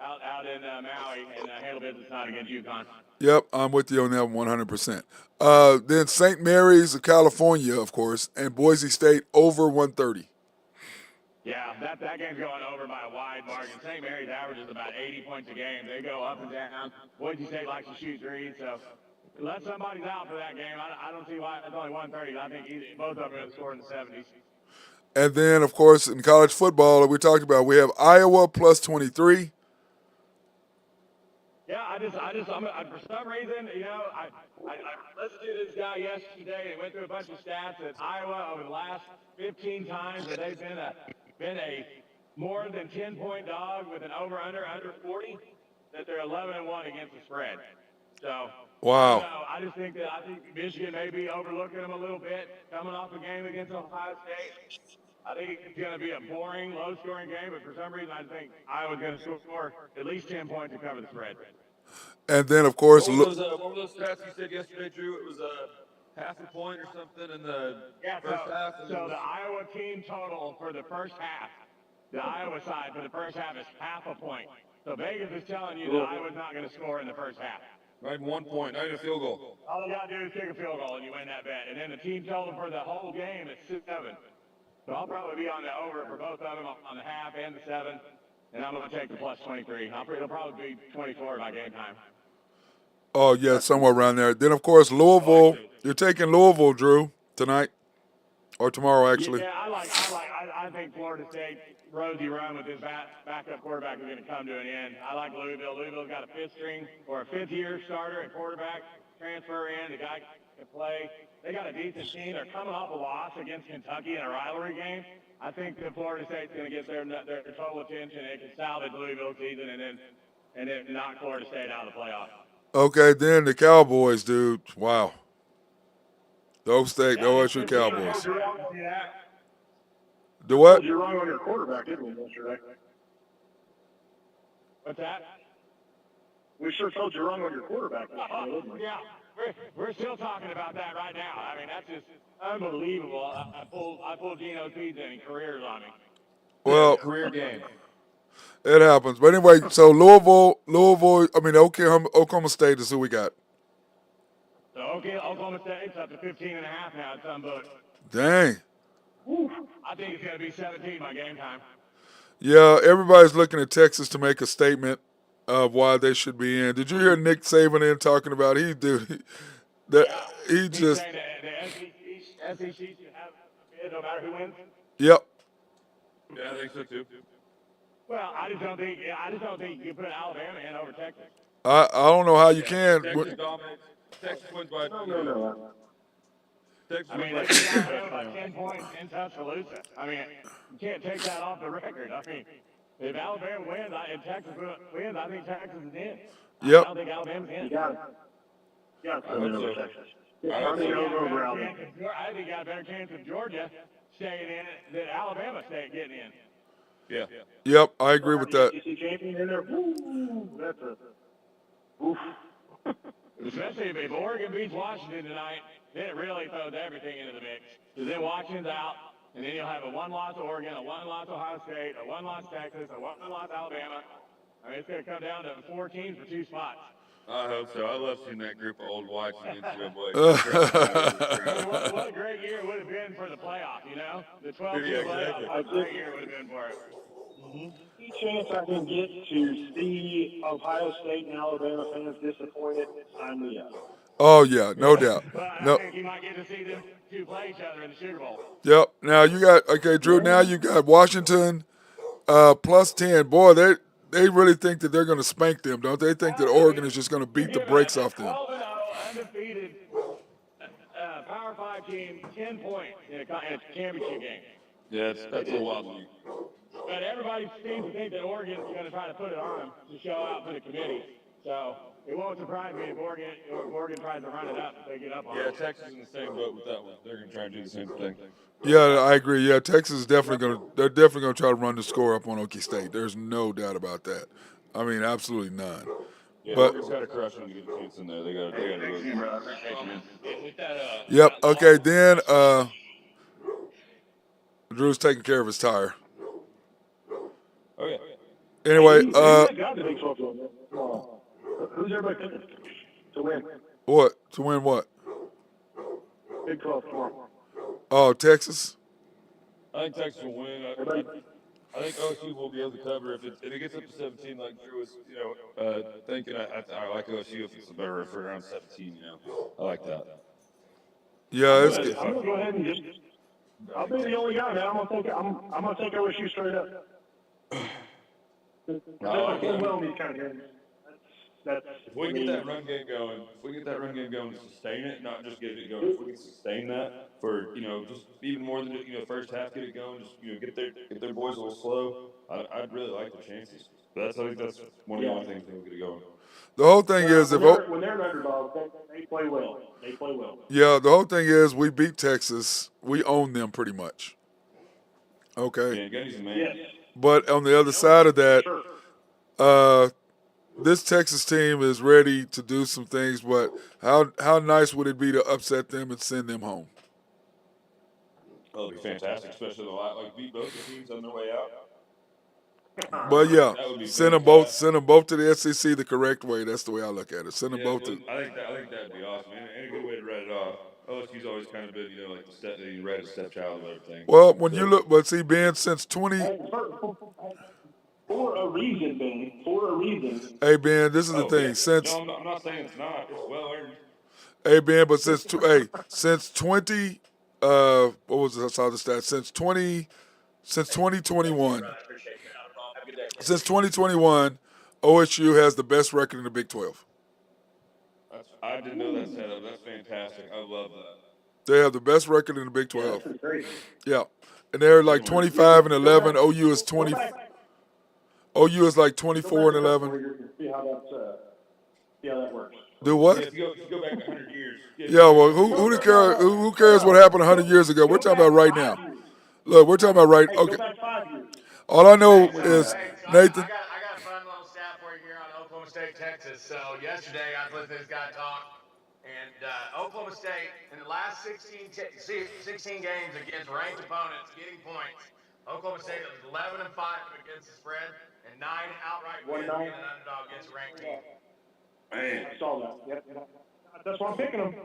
out in Maui and handle business tonight against UConn. Yep, I'm with you on that 100%. Then St. Mary's of California, of course, and Boise State over 130. Yeah, that game's going over by a wide margin. St. Mary's averages about 80 points a game. They go up and down. Boise State likes to shoot threes, so unless somebody's out for that game, I don't see why it's only 130. I think both of them are going to score in the 70s. And then, of course, in college football, we talked about, we have Iowa plus 23. Yeah, for some reason, I listened to this guy yesterday and went through a bunch of stats that Iowa over the last 15 times that they've been a more than 10-point dog with an over 40, that they're 11-1 against the spread. So Wow. I think Michigan may be overlooking them a little bit coming off a game against Ohio State. I think it's going to be a boring, low-scoring game, but for some reason I think Iowa's going to score at least 10 points to cover the spread. And then, of course, What were those stats you said yesterday, Drew? It was half a point or something in the first half. So the Iowa team total for the first half, the Iowa side for the first half is half a point. So Vegas is telling you that Iowa's not going to score in the first half. Not even 1 point, not even a field goal. All you got to do is kick a field goal and you win that bet. And then the team total for the whole game is 7. So I'll probably be on the over for both of them on the half and the 7. And I'm going to take the plus 23. It'll probably be 24 by game time. oh, yeah, somewhere around there. Then, of course, Louisville. You're taking Louisville, Drew, tonight or tomorrow, actually. Yeah, I think Florida State, Rosie Run with his backup quarterback is going to come to an end. I like Louisville. Louisville's got a fifth-year starter at quarterback, transfer in. The guy can play. They got a decent team. They're coming off a loss against Kentucky in a rivalry game. I think that Florida State's going to get their total attention. It can salvage Louisville's season and then knock Florida State out of the playoffs. Okay, then the Cowboys, dude. Wow. The OSU Cowboys. The what? You're wrong on your quarterback, didn't we, yesterday? What's that? We sure told you wrong on your quarterback yesterday, didn't we? Yeah, we're still talking about that right now. I mean, that's just unbelievable. I pulled Geno Smith and careers on me. Well, Career game. it happens. But anyway, so Oklahoma State is who we got. So Oklahoma State's up to 15.5 now at some books. Dang. I think it's going to be 17 by game time. Yeah, everybody's looking at Texas to make a statement of why they should be in. Did you hear Nick Saban in talking about He's saying that the SEC should have a bid no matter who wins. Yep. Yeah, I think so too. Well, I just don't think you can put Alabama in over Texas. I don't know how you can. Texas dominates. Texas wins by. No. Texas I mean, wins they by. beat Alabama by 10 points in Tuscaloosa. I mean, you can't take that off the record. I mean, if Alabama wins and Texas wins, I think Texas is in. Yep. I don't think Alabama's in. You got it. Yeah, I hope so. Texas. I think you got a better chance of Georgia staying in than Alabama getting in. Yeah. Yep, I agree with that. You see champion in there? Woo, that's a oof. Especially if Oregon beats Washington tonight, then it really throws everything into the mix. Because then Washington's out, and then you'll have a one-loss Oregon, a one-loss Ohio State, a one-loss Texas, a one-loss Alabama. I mean, it's going to come down to 4 teams for 2 spots. I hope so. I love seeing that group of old whites in NCAA. What a great year it would have been for the playoff, you know? The 12 Yeah, playoff, exactly. what a great year it would have been for it. Any chance I can get to see Ohio State and Alabama fans disappointed, sign me up. Oh, yeah, no doubt. But I No. think you might get to see them two play each other in the Sugar Bowl. Yep. Now you got, Drew, now you got Washington plus 10. Boy, they really think that they're going to spank them, don't they? Think that Oregon is just going to beat the brakes off them. 12-0 undefeated Power 5 team, 10 points in a championship game. Yeah, that's a wild one. But everybody seems to think that Oregon's going to try to put it on them to show out for the committee. So it won't surprise me if Oregon tries to run it up if they get up on Yeah, it. Texas is in the same boat with that one. They're going to try and do the same thing. Yeah, I agree. Yeah, Texas is they're definitely gonna try to run the score up on Okie State. There's no doubt about that. I mean, absolutely none. Yeah, But Oregon's got to crush them to get a chance in there. They got to Thanks really. again, bro. I appreciate you, man. With that, yep. that Okay, loss, then Drew's taking care of his tire. Oh yeah. Anyway, who's that guy the Big 12 man? Who's everybody picking to win? what to win? What? Big 12 tomorrow. Oh, Texas. I think Texas will win. I think OSU will be able to cover if it gets up to 17, like Drew was, thinking. I like OSU if it's a better for around 17. I like that. Yeah, it's I'm gonna go ahead and just. I'll be the only guy, man. I'm gonna take OSU straight up. I like it. Well in these kind of games. That's If we get that run game going, to sustain it, not just get it going. If we can sustain that for just even more than first half, get it going. Just get their boys a little slow. I'd really like their chances. But I think that's one of the only things that will get it going. the whole thing is when they're an underdog, they play well. They play well. Yeah, the whole thing is we beat Texas. We own them pretty much. Okay. Yeah, Gunny's a man. Yes. But on the other side of that, this Texas team is ready to do some things. But how nice would it be to upset them and send them home? Oh, it'd be fantastic, especially beat both the teams on their way out. But yeah, That would be send them both to the SEC the correct way. That's the way I look at it. Send them both to. I think that'd be awesome, and a good way to write it off. OSU's always kind of been, like the red stepchild of everything. Well, when you look, but see, Ben, since 20. For a reason, Ben. For a reason. Hey, Ben, this is the thing. Yeah. Since No, I'm not saying it's not. It's well earned. Hey, Ben, but since 20, what was the stat? Since 2021, OSU has the best record in the Big 12. I didn't know that setup. That's fantastic. I love that. They have the best record in the Big 12. That's great. Yeah, and they're like 25-11. OU is 20. OU is like 24-11. See how that works. Do what? If you go back 100 years. Yeah, well, who cares what happened 100 years ago? We're talking about right now. Look, we're talking about right. Okay. All I know is Nathan. I got a fun little stat for you here on Oklahoma State, Texas. So yesterday I was listening to this guy talk, and Oklahoma State in the last 16 games against ranked opponents getting points, Oklahoma State was 11-5 against the spread and 9 outright wins being an underdog against a ranked team. Man. I saw that. Yep. That's why I'm picking them.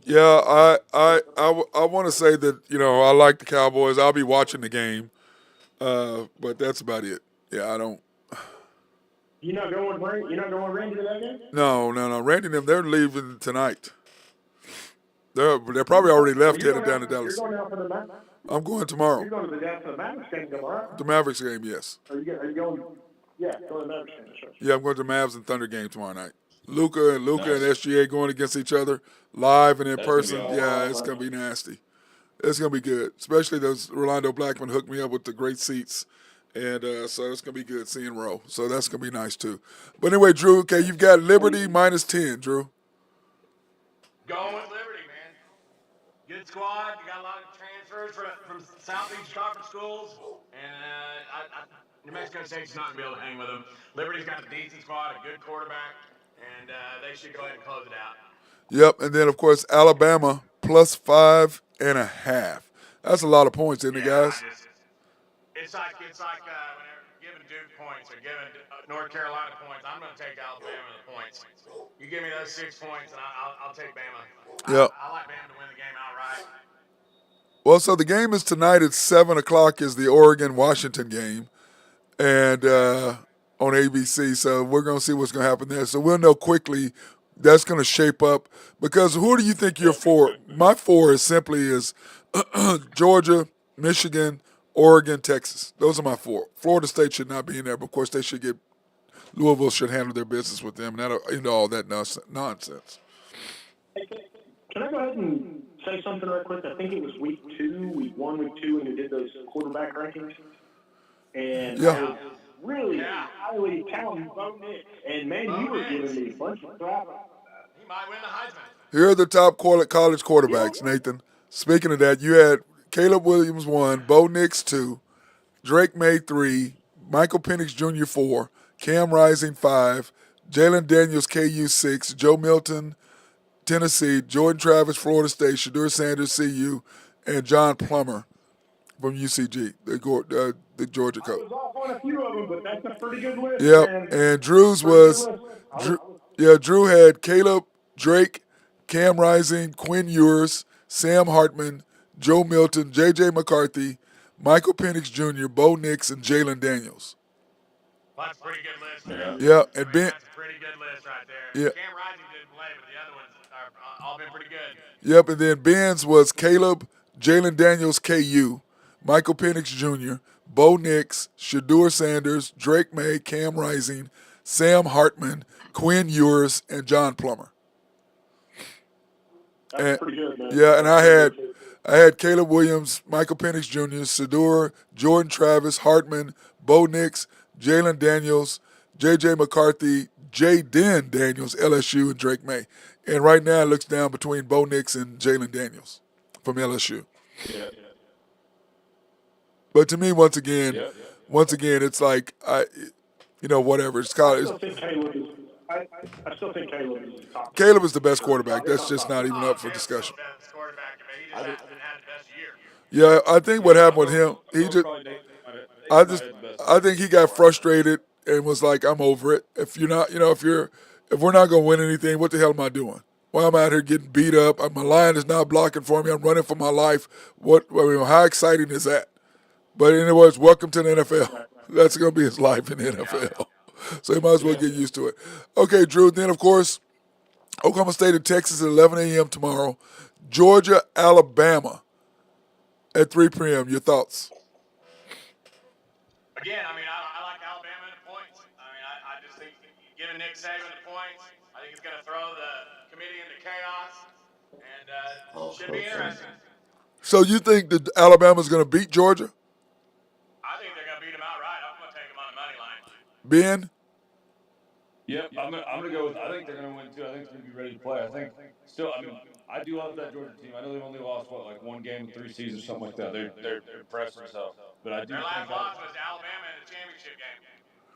Yeah, I want to say that I like the Cowboys. I'll be watching the game, but that's about it. Yeah, I don't. You're not going with Randy to that game? No. Randy and them, they're leaving tonight. They're probably already left, headed down to Dallas. You're going out for the Mavericks? I'm going tomorrow. You're going to the Mavericks game tomorrow? The Mavericks game, yes. Are you going? Yeah, going to the Mavericks game. Sure. Yeah, I'm going to the Mavs and Thunder game tomorrow night. Luka and SGA going against each other live and in person. Yeah, it's going to be nasty. It's going to be good, especially those Rolando Blackman hooked me up with the great seats. And so it's going to be good seeing Roe. So that's going to be nice, too. But anyway, Drew, okay, you've got Liberty -10, Drew. Going with Liberty, man. Good squad. You got a lot of transfers from Southeast Conference schools. And New Mexico State's not going to be able to hang with them. Liberty's got a decent squad, a good quarterback, and they should go ahead and close it out. Yep, and then, of course, Alabama +5.5. That's a lot of points, isn't it, guys? It's like whenever giving Duke points or giving North Carolina points, I'm going to take Alabama the points. You give me those 6 points, and I'll take Bama. Yep. I like Bama to win the game outright. Well, so the game is tonight at 7 o'clock is the Oregon-Washington game, and on ABC. So we're going to see what's going to happen there. So we'll know quickly. That's going to shape up because who do you think you're for? My 4 is Georgia, Michigan, Oregon, Texas. Those are my 4. Florida State should not be in there, but of course they should get. Louisville should handle their business with them, and that'll end all that nonsense. Can I go ahead and say something right quick? I think it was week 1, week 2, when they did those quarterback rankings. And yeah. I highly talented Bo Nix. And man, you Bo were Nix. giving me a bunch of crap about that. He might win the Heisman. Here are the top college Yeah. quarterbacks, Nathan. Speaking of that, you had Caleb Williams 1, Bo Nix 2, Drake May 3, Michael Penix Jr. 4, Cam Rising 5, Jalen Daniels KU 6, Joe Milton Tennessee, Jordan Travis Florida State, Shadur Sanders CU, and John Plummer from UCG, the Georgia I coach. was off on a few of them, but that's a pretty good list, Yep, man. and Drew's Pretty good was list. Drew. Yeah, Drew had Caleb, Drake, Cam Rising, Quinn Ewers, Sam Hartman, Joe Milton, J.J. McCarthy, Michael Penix Jr., Bo Nix, and Jalen Daniels. Well, that's a pretty good list, Drew. Yeah. Yeah, I and mean, Ben. that's a pretty good list right there. Yeah, Cam Rising didn't play, but the other ones are all been pretty good. yep, and then Ben's was Caleb, Jalen Daniels, KU, Michael Penix Jr., Bo Nix, Shadur Sanders, Drake May, Cam Rising, Sam Hartman, Quinn Ewers, and John Plummer. That's And pretty good, man. yeah, and That's pretty good. I had Caleb Williams, Michael Penix Jr., Sador, Jordan Travis, Hartman, Bo Nix, Jalen Daniels, J.J. McCarthy, Jaden Daniels, LSU, and Drake May. And right now it looks down between Bo Nix and Jalen Daniels from LSU. Yeah. But to me, Yep. once again, it's like whatever. It's I college. still think Caleb is. I still think Caleb is the top. Caleb is the best Sure, quarterback. if That's not just top not three. even Oh, up for Caleb's still discussion. the best quarterback. I mean, he just I, hasn't had the best year. Yeah, I think what yeah, happened with him, he just probably I Nathan might just have the best. I think he got frustrated and was like, I'm over it. If you're not, if we're not gonna win anything, what the hell am I doing? Why am I out here getting beat up? My line is not blocking for me. I'm running for my life. How exciting is that? But in other words, welcome to the NFL. Right. That's gonna be his life in the Yeah. NFL. So he might as well Yeah. get used to it. Okay, Drew. Then of course, Oklahoma State and Texas at 11 a.m. tomorrow. Georgia, Alabama at 3 p.m. Your thoughts? Again, I mean, I like Alabama in the points. I mean, I just think giving Nick Saban the points, I think it's going to throw the committee into chaos, and should be interesting. So you think that Alabama's going to beat Georgia? I think they're going to beat them outright. I'm going to take them on the money line. Ben? Yep, I'm gonna go with. I think they're gonna win too. I think they're gonna be ready to play. I think still. I mean, I do love that Georgia team. I know they've only lost like one game in 3 seasons, something like that. They're impressive as hell. But I Their do last think loss was to Alabama in the championship game.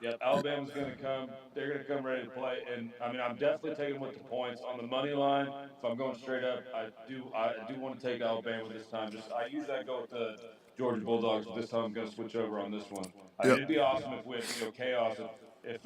Yep, Alabama's going to come. They're going to come ready to play, and I mean, I'm definitely taking with the points on the money line. If I'm going straight up, I do want to take Alabama this time. Just I usually go with the Georgia Bulldogs, but this time I'm going to switch over on this one. I mean, Yep. it'd be awesome if we had chaos. If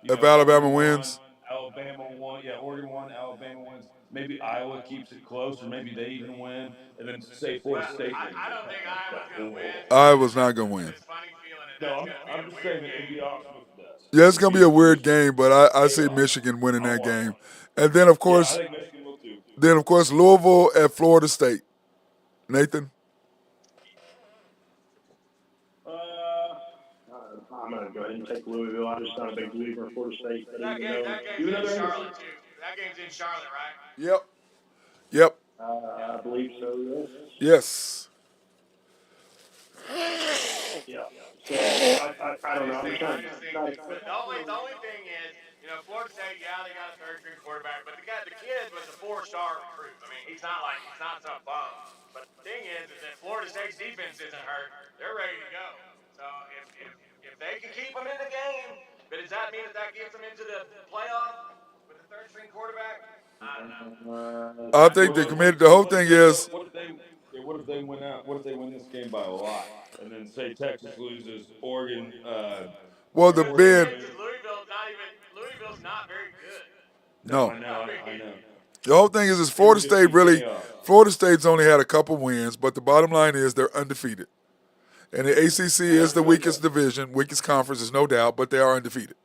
If Alabama Oregon won, wins, Alabama won. Yeah, Oregon won, Alabama wins. Maybe Iowa keeps it close, or maybe they even win, and then say Florida Well, State wins I it. don't think Iowa's going to win. I I was just have not going to win. this funny feeling that No, that's I'm going to be I'm a just weird saying that it'd be game. awesome if it does. Yeah, it's It'd going to be a weird just game, but I see chaos. Michigan winning I that want game. that. And then, of Yeah, I course, think Michigan will too. Louisville at Florida State. Nathan? I'm going to go ahead and take Louisville. I'm just not a big believer in Florida State. That game's in Charlotte too. That game's in Charlotte, right? Yep. Yep. I believe so, yes. Yes. Yeah. So, I don't know. I just think that, but the only thing is, Florida State, yeah, they got a third string quarterback, but the kid was a 4-star recruit. I mean, he's not some bum. But the thing is that Florida State's defense isn't hurt. They're ready to go. So if they can keep them in the game, but does that mean that gets them into the playoff with a third string quarterback? I don't know. I think they committed. The whole thing is, What if they win out? What if they win this game by a lot, and then say Texas loses, Oregon, well, the But the thing Ben. is Louisville's not very good. No, No. I know. The whole thing is It would Florida just State be really. chaos. Florida State's only had a couple wins, but the bottom line is they're undefeated. And the ACC is the weakest division, weakest conference, is no doubt, but they are undefeated.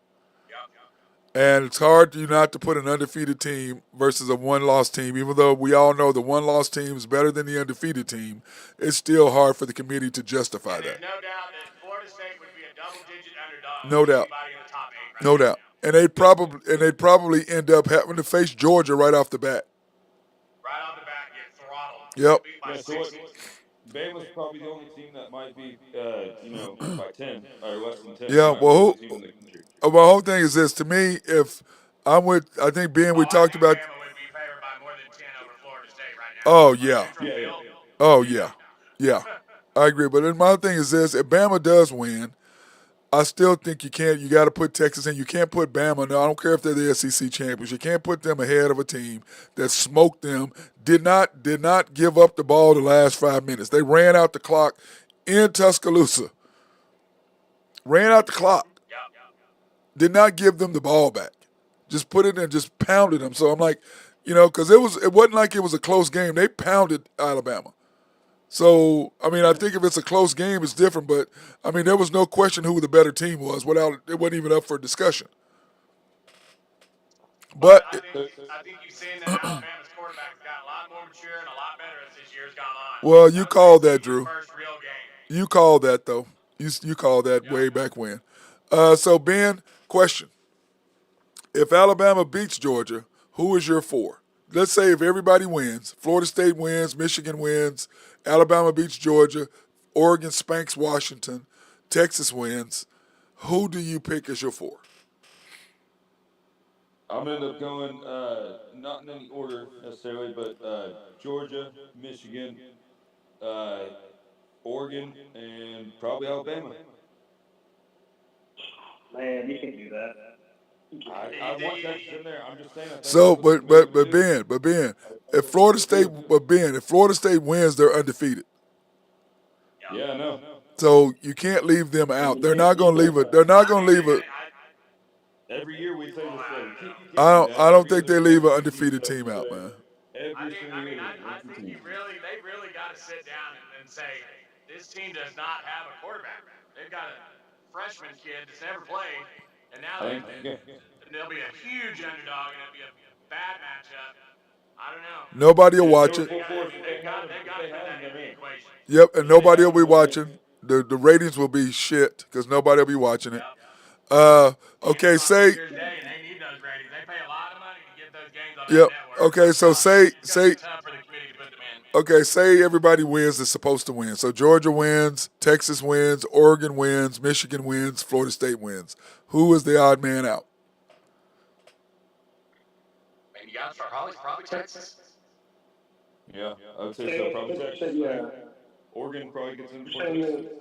And it's hard not to put an undefeated team versus a one-loss team, even though we all know the one-loss team is better than the undefeated team. It's still hard for the committee to justify And there's that. no doubt that Florida State would be a double-digit underdog. No doubt. Anybody in the top 8 right No now. doubt. And they'd probably end up having to face Georgia right off the bat. Right off the bat, get throttled. Yep. Beat by Yeah, so 60. Bama's probably the only team that might be, by 10 or less than 10. Yeah, They might be the well, only team in the country. my whole thing is this. To me, if I'm with, I think Ben, we Oh, I talked think about. Bama would be favored by more than 10 over Florida State right now. Oh On yeah, neutral Yeah, yeah. field, oh you yeah, don't know. yeah. I agree. But then my thing is this: if Bama does win, I still think you can't. You got to put Texas in. You can't put Bama. No, I don't care if they're the SEC champions. You can't put them ahead of a team that smoked them. Did not give up the ball the last 5 minutes. They ran out the clock in Tuscaloosa. Ran out the clock. Yep. Did not give them the ball back. Just put it in, just pounded them. So I'm like, because it wasn't like it was a close game. They pounded Alabama. So I mean, I think if it's a close game, it's different. But I mean, there was no question who the better team was. Without it wasn't even up for discussion. But But I think you've seen that Alabama's quarterback has gotten a lot more mature and a lot better as this year's gone on. well, you That was their called that, season's Drew. first real game. You called that though. You called that Yep. way back when. So Ben, question: if Alabama beats Georgia, who is your four? Let's say if everybody wins, Florida State wins, Michigan wins, Alabama beats Georgia, Oregon spanks Washington, Texas wins. Who do you pick as your four? I'm gonna end up going not in any order necessarily, but Georgia, Michigan, uh, Oregon, and probably Alabama. Man, you can't do that. I want Texas in there. I'm just saying. I think So, that's what the committee would do. but Ben, I think if that's what Florida they State, would do. but Ben, if Florida State wins, they're undefeated. Yep. Yeah, I know. So you can't leave them out. You They're can't not beat going to them. leave it. They're not I going to think leave they're it. gonna. Every year we say this though. I don't know. You can't do that. I don't Every think other they year leave there's an one team undefeated left. team We out, say man. every single year there's I one think team. they really got to sit down and say this team does not have a quarterback. They've got a freshman kid that's never played, and now I think yeah. they'll be a huge underdog and it'll be a bad matchup. I don't know. Nobody will And if they watch were it. full force, They've if got to they put had that them, they're into the in. equation. Yep, and If they nobody had will them, be they're in. watching. The ratings will be shit because nobody will be watching it. Yep. Uh, And okay, it's on New say Year's Day, and they need those ratings. They pay a lot of money to get those games on that yep. network. So Okay, so it's going to be tough for the committee to put them in. okay, say everybody wins that's supposed to win. So Georgia wins, Texas wins, Oregon wins, Michigan wins, Florida State wins. Who is the odd man out? And you got to start probably Texas. Yeah, I would say so. Say, Probably say, Texas. I yeah. think Oregon probably gets in You're before saying Texas. that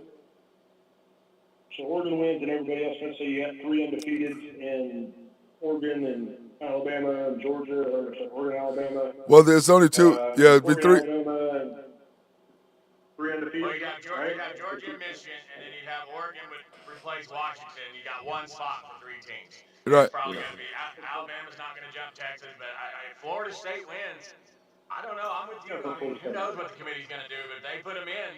so Oregon wins and everybody else wins. So you got three undefeated in Oregon and Alabama and Georgia, or sorry, Oregon, Alabama, Well, there's only two. Yeah, it'd be Oregon, three. Alabama, and three undefeated. Well, Right? you'd have Georgia and Michigan, and then you'd have Oregon would replace Washington. You got one spot for three teams, and it's Right. probably Yeah. going to be Alabama's not going to jump Texas, but if Florida State wins, I don't know. I'm with you. Yeah, I for mean, Florida who State. knows what the committee's going to do? But if they put them in,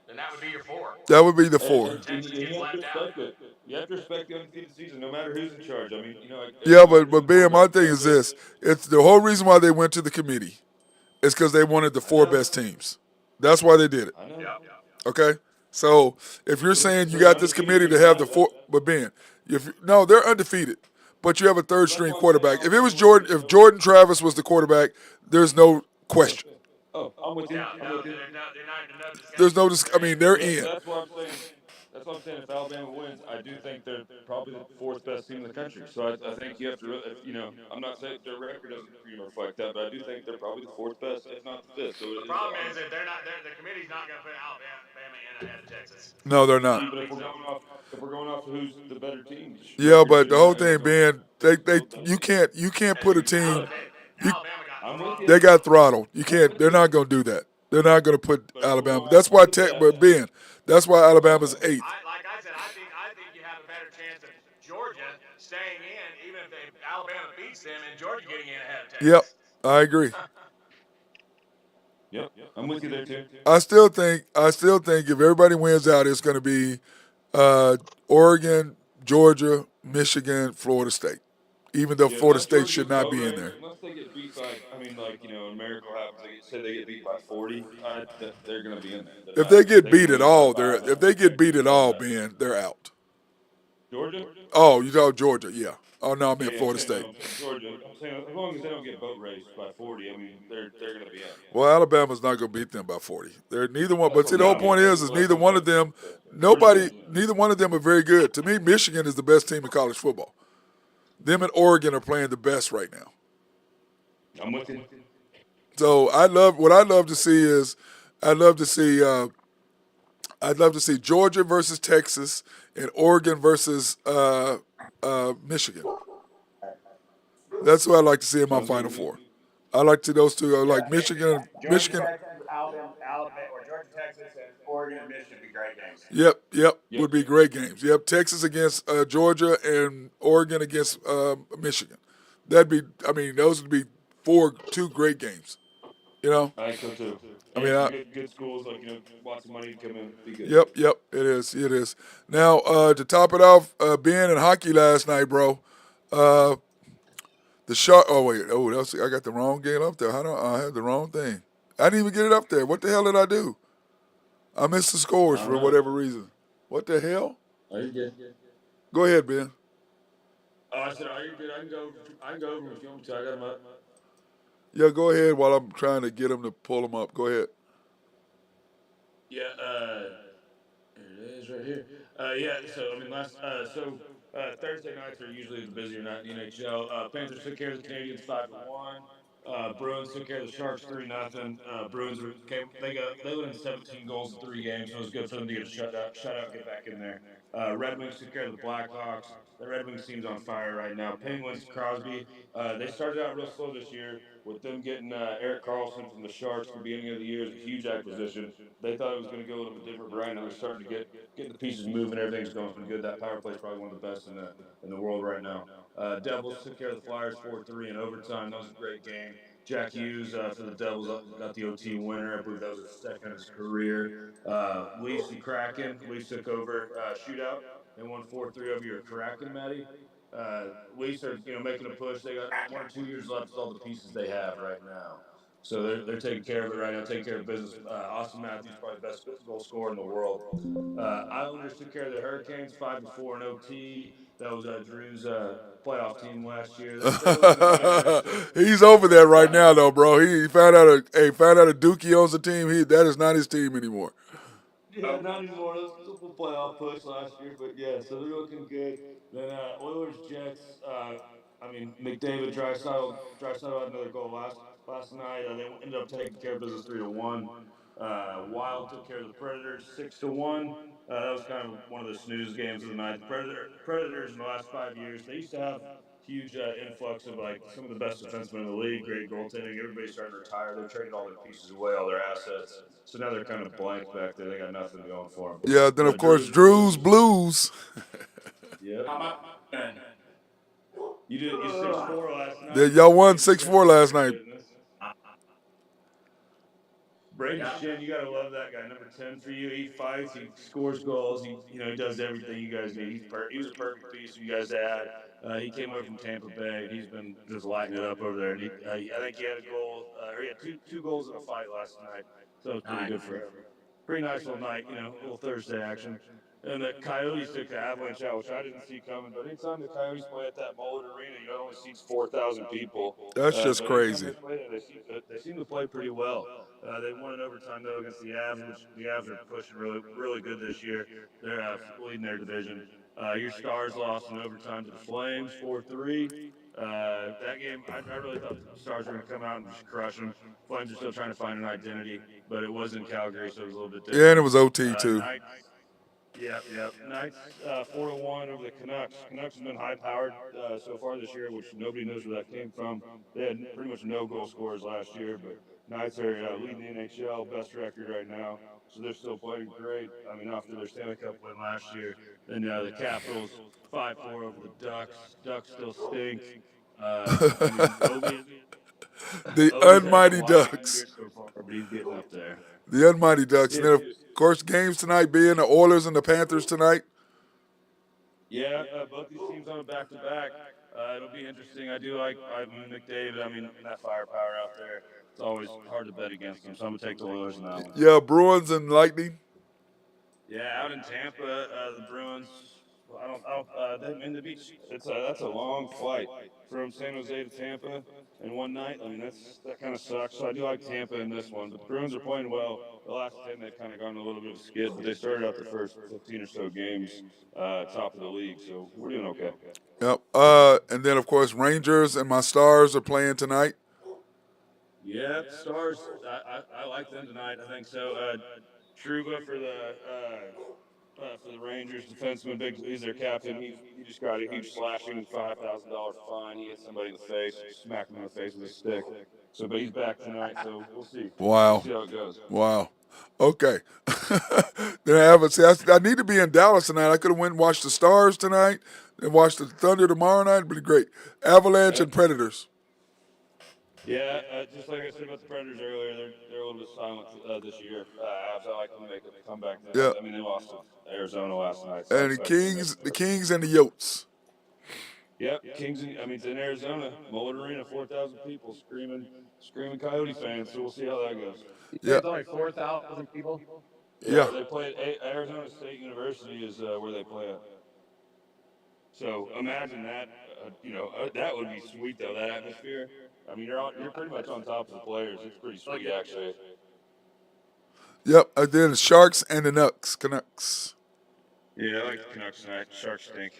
then that would be your four, That would be the And, four. and, and and Texas you gets have to left out. respect it. You have to respect the undefeated season, no matter who's in charge. I mean, it Yeah, doesn't matter who's but the Ben, my quarterback. thing is this: it's the whole reason why they went to the committee is because they wanted the I four know. best teams. That's why they did it. I know. Yep. Okay, so if you're But if saying you for an got this undefeated committee to team, have the that four, but Ben, if no, they're undefeated, but you have a third that's string why I'm saying quarterback. If it was I'm with you. Jordan, if Jordan Travis was the quarterback, there's no Oh, question. oh, I'm with you. Yeah, I'm with you. they're not no There's discussion. no. They're I in. mean, they're But in. that's why I'm saying. That's what I'm saying. If Alabama wins, I do think they're probably the fourth best team in the country. So I think you have to. I'm not saying their record doesn't reflect that, but I do think they're probably the fourth best, if not the fifth. So The it is problem on. is that the committee's not going to put Alabama in ahead of Texas. No, they're I not. See, don't but think so. if we're going off who's the better team, Yeah, record but the shouldn't whole matter. thing, We're going off Ben, they who's the best you team. can't put a team. You Alabama got I'm with throttled. you. They got throttled. You I'm can't. with They're you. not going to do that. They're not going to put But if we're Alabama. going off That's why who's best, But Ben, that's why Alabama's eighth. Like I said, I think you have a better chance of Georgia staying in, even if Alabama beats them, and Georgia getting in ahead of Yep, Texas. I agree. yep, I'm with you there too. I still think if everybody wins out, it's going to be uh, Oregon, Georgia, Michigan, Florida State. Even though Yeah, Florida unless State Georgia should gets not be in outright, there. unless they get beat by, I mean, a miracle happens. Say they get beat by 40, they're going to be in there. But If they get they could beat at lose by all, five. if they get beat It at doesn't all, matter. Ben, they're out. Georgia. Oh, you know Georgia, yeah. Oh no, I meant Yeah, I'm Florida saying State. no. I'm saying Georgia. I'm saying as long as they don't get boat raced by 40, I mean they're going to be in. Well, Alabama's not going to beat them by 40. They're neither one. That's But what see, the I'm, whole I mean point is that's neither what I'm one of saying. them. Georgia's in. Neither one of them are very good. To me, Michigan is the best team in college football. Them and Oregon are playing the best right now. I'm with you. So what I love to see is, I'd love to see, I'd love to see Georgia versus Texas and Oregon versus Michigan. That's what I'd like to see in my Sounds good Final to me. Four. I like to those two. I Yeah, like Michigan. Georgia Michigan. Tech, Alabama, or Georgia, Texas, and Oregon and Michigan would be great games. Yep, Yep. would be great games. Yep, Texas against Georgia and Oregon against Michigan. That'd be. I mean, those would be two great games. You know. I think so too. I And mean, some good schools like lots of money to come in. Be good. yep, it is, it is. Now to top it off, being in hockey last night, bro. Uh, the Shark. Oh wait, I got the wrong game up there. How do I had the wrong thing? I didn't even get it up there. What the hell did I do? I missed the scores I don't for know. whatever reason. What the hell? Are you good? Go ahead, Ben. Oh, I said, are you good? I can go over them if you want me to. I got them up. Yeah, go ahead while I'm trying to get them to pull them up. Go ahead. Yeah. Here it is right here. Yeah. So I mean, Thursday nights are usually the busier night in the NHL. Panthers took care of the Canadians 5-1. Bruins took care of the Sharks 3-0. Bruins they let in 17 goals in 3 games, so it was good for them to get a shutout, and get back in there. Red Wings took care of the Blackhawks. The Red Wings team's on fire right now. Penguins, Crosby. They started out real slow this year with them getting Eric Carlson from the Sharks at the beginning of the year. Is a huge acquisition. They thought it was going to go in a different but right now. They're starting to get the pieces moving. Everything's going good. That power play is probably one of the best in the world right now. Devils took care of the Flyers 4-3 in overtime. That was a great game. Jack Hughes for the Devils got the OT winner. I believe that was his second of his career. Leafs and Kraken. Leafs took over shootout. They won 4-3 over your Kraken, Matty. Leafs are making a push. They got 1 or 2 years left with all the pieces they have right now. So they're taking care of it right now, taking care of business. Austin Matthews probably the best goal scorer in the world. Islanders took care of the Hurricanes 5-4 in OT. That was Drew's playoff team last year. They're looking good. They're still He's over there right uh, now, though, bro. He found out a Dookie owns the team. That is not his team anymore. Yeah, not anymore. That was a couple playoff push last year, but yeah, so they're looking good. Then Oilers Jets. I mean McDavid, Drysdale had another goal last night. They ended up taking care of business 3-1. Wild took care of the Predators 6-1. That was kind of one of the snooze games of the night. The Predators in the last 5 years, they used to have huge influx of like some of the best defensemen in the league, great goaltending. Everybody's starting to retire. They've traded all their pieces away, all their assets. So now they're kind of blank back there. They got nothing going for them. Yeah, then of course Drew's Drew's Blues. Blues. Yep. How am I doing? You did you 6-4 last Yeah, night. y'all won Taking care of 6-4 some last great night. business. Brayden Yeah. Shin, you gotta love that guy. Number 10 for you. He fights. He scores goals. He does everything you guys need. He was a perfect piece for you guys to add. He came over from Tampa Bay, and he's been just lighting it up over there. And I think he had a goal, or he had two goals in a fight last night. So it was pretty Nice. good for him. Pretty nice little night, a little Thursday action. And the Coyotes took the Avalanche out, which I didn't see coming. But anytime the Coyotes play at that Mullet Arena, it only seats 4,000 people. That's just But anytime crazy. they play there, they seem to play pretty well. They won in overtime though against the Avs, which the Avs are pushing really good this year. They're leading their division. Your Stars lost in overtime to the Flames 4-3. That game, I really thought the Stars were going to come out and just crush them. Flames are still trying to find an identity, but it was in Calgary, so it was a little bit Yeah, and it different. was OT too. Knights, yep. Knights 4-1 over the Canucks. Canucks have been high powered so far this year, which nobody knows where that came from. They had pretty much no goal scorers last year, but Knights are leading the NHL, best record right now. So they're still playing great. I mean, after their Stanley Cup win last year, and the Capitals 5-4 over the Ducks. Ducks still stink. I mean, The Ovi's had a Unmighty quiet year Ducks. so far, but he's getting up there. The Unmighty Ducks. And Yeah, then of course games tonight being the Oilers and the Panthers tonight. yeah, both these teams on back to back. It'll be interesting. I mean, McDavid. I mean, that firepower out there. It's always hard to bet against them. So I'm gonna take the Oilers in that one. Yeah, Bruins and Lightning. Yeah, out in Tampa, the Bruins. In the beach. That's a long flight from San Jose to Tampa in one night. I mean, that kind of sucks. So I do like Tampa in this one, but the Bruins are playing well. The last 10, they've kind of gone a little bit of a skid, but they started out the first 15 or so games top of the league, so we're doing okay. Yep. And then of course Rangers and my Stars are playing tonight. Yeah, Stars. I like them tonight. I think so. Truba for the Rangers defenseman, he's their captain. He just got a huge slashing $5,000 fine. He hit somebody in the face, smacked him in the face with a stick. So, but he's back tonight. So we'll see. We'll Wow. see how it goes. Wow. Okay. Then I haven't. See, I need to be in Dallas tonight. I could have went and watched the Stars tonight and watched the Thunder tomorrow night. It'd be great. Avalanche and Predators. Yeah, just like I said about the Predators earlier, they're a little bit silent this year. Avs, I like them to make a comeback. Yeah. I mean, they lost to Arizona last night, so I And expect them to make the it. Kings and the Yotes. Yep, Kings. I mean, it's in Arizona, Mullet Arena, 4,000 people screaming Coyote fans. So we'll see how that goes. You say Yeah. it's only 4,000 people? Yeah. They play at Arizona State University is where they play at. So imagine that. That would be sweet though. That atmosphere. I mean, you're pretty much on top of the players. It's pretty sweet actually. Yep. And then the Sharks and the Canucks. Yeah, I like the Canucks tonight. Sharks stink.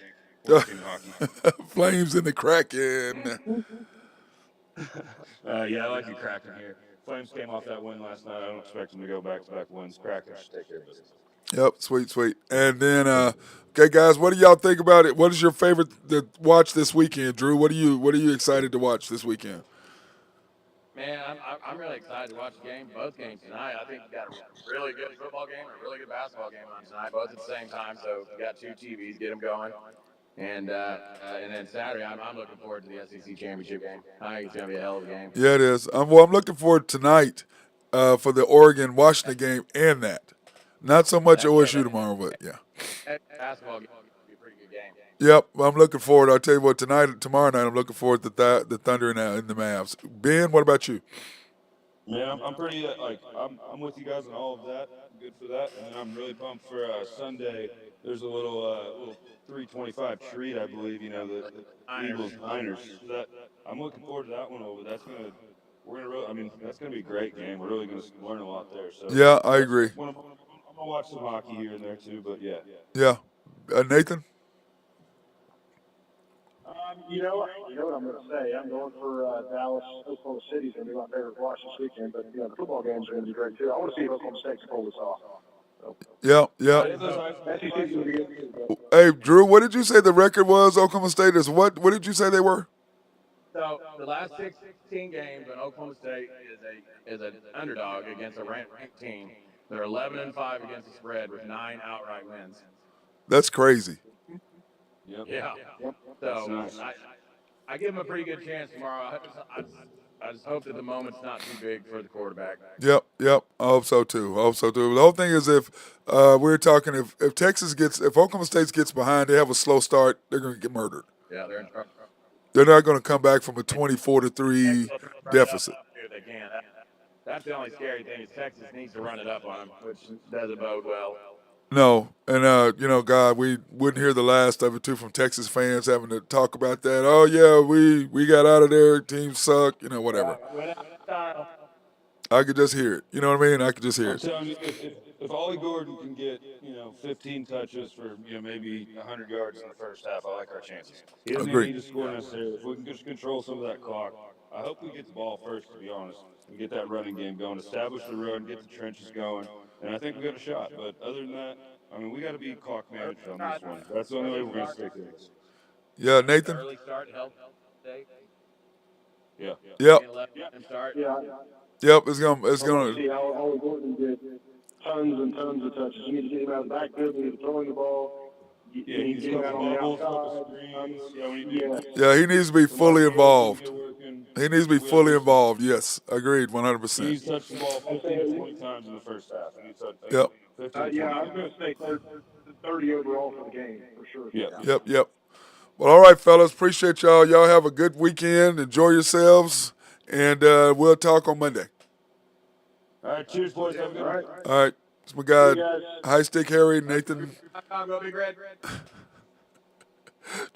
Worst team in hockey. Flames and the Kraken. Yeah, I like the Kraken here. Flames came off that win last night. I don't expect them to go back-to-back wins. Kraken should take care of business. Yep, sweet. And then, okay, guys, what do y'all think about it? What is your favorite to watch this weekend, Drew? What are you excited to watch this weekend? Man, I'm really excited to watch the game, both games tonight. I think you got a really good football game and a really good basketball game on tonight, both at the same time. So you got two TVs, get them going. And then Saturday, I'm looking forward to the SEC championship game. I think it's gonna be a hell of a game. Yeah, it is. I'm looking forward tonight for the Oregon Washington game and that. Not so much OSU tomorrow, but yeah. That basketball game will be a pretty good game. Yep, I'm looking forward. I'll tell you what, tomorrow night, I'm looking forward to the Thunder and the Mavs. Ben, what about you? Man, I'm pretty I'm with you guys on all of that. Good for that, and then I'm really pumped for Sunday. There's a little 325 treat, I believe. The Eagles Niners. I'm looking forward to that one. That's gonna be a great game. We're really gonna learn a lot there. So Yeah, I agree. I'm gonna watch some hockey here and there too. But yeah. Yeah, Nathan. You know what I'm going to say. I'm going for Dallas. Oklahoma City's going to be my favorite to watch this weekend, but the football games are going to be great too. I want to see if Oklahoma State can pull this off. Yeah. SEC's going to be good. Hey, Drew, what did you say the record was? Oklahoma State is what? What did you say they were? So the last 16 games, when Oklahoma State is an underdog against a ranked team, they're 11-5 against the spread with 9 outright wins. That's crazy. Yep. Yeah. So nice. I give them a pretty good chance tomorrow. I just hope that the moment's not too big for the quarterback. Yep. I hope so too. The whole thing is if we're talking if Oklahoma State gets behind, they have a slow start, they're going to get murdered. Yeah, they're in trouble. They're not going to come back from a 24-3 deficit. They can. That's the only scary thing is Texas needs to run it up on them, which doesn't bode well. No, and God, we wouldn't hear the last of it too from Texas fans having to talk about that. Oh yeah, we got out of there. Teams suck. Whatever. I could just hear it. You know what I mean? I could just hear I'm it. telling you, if Ollie Gordon can get 15 touches for maybe 100 yards in the first half, I like our chances. He doesn't even need to score necessarily. If we can just control some of that clock, I hope we get the ball first. To be honest, and get that running game going, establish the run, get the trenches going, and I think we got a shot. But other than that, we got to be clock managed on this one. That's the only way we're going to stay close. Yeah, Nathan. Early start help. Yeah. Yep. Start. Yep. It's gonna. See how Ollie Gordon get tons and tons of touches. You need to get him out of the backfield. You need to throw him the ball. You need to get him out on the outside. Yeah, he needs to be fully involved. He needs to be fully involved. Yes, agreed, 100%. He's touched the ball 15 to 20 times in the first half. Yep. I'm going to say 30 overall for the game for sure. Yep. Well, all right, fellas. Appreciate y'all. Y'all have a good weekend. Enjoy yourselves, and we'll talk on Monday. All right, cheers, boys. Have a good night. All right, it's my guy, High Stick Harry, Nathan. Go Big Red.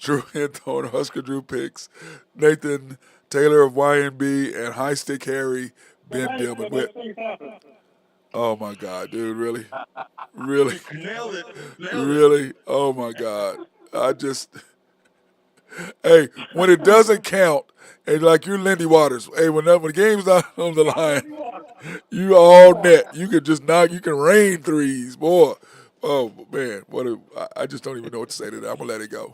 Drew Hinton, Husker Drew Picks, Nathan Taylor of YNB, and High Stick Harry, Ben Hey, Dillman. make things happen. Oh my God, dude, really? Really? Nailed it. Nailed it. Really? Oh my God. I just, hey, when it doesn't count, and like you're Lindy Waters, hey, when the game's not on the line, you all net. You can just knock, you can rain threes, boy. Oh man, I just don't even know what to say to that. I'm gonna let it go.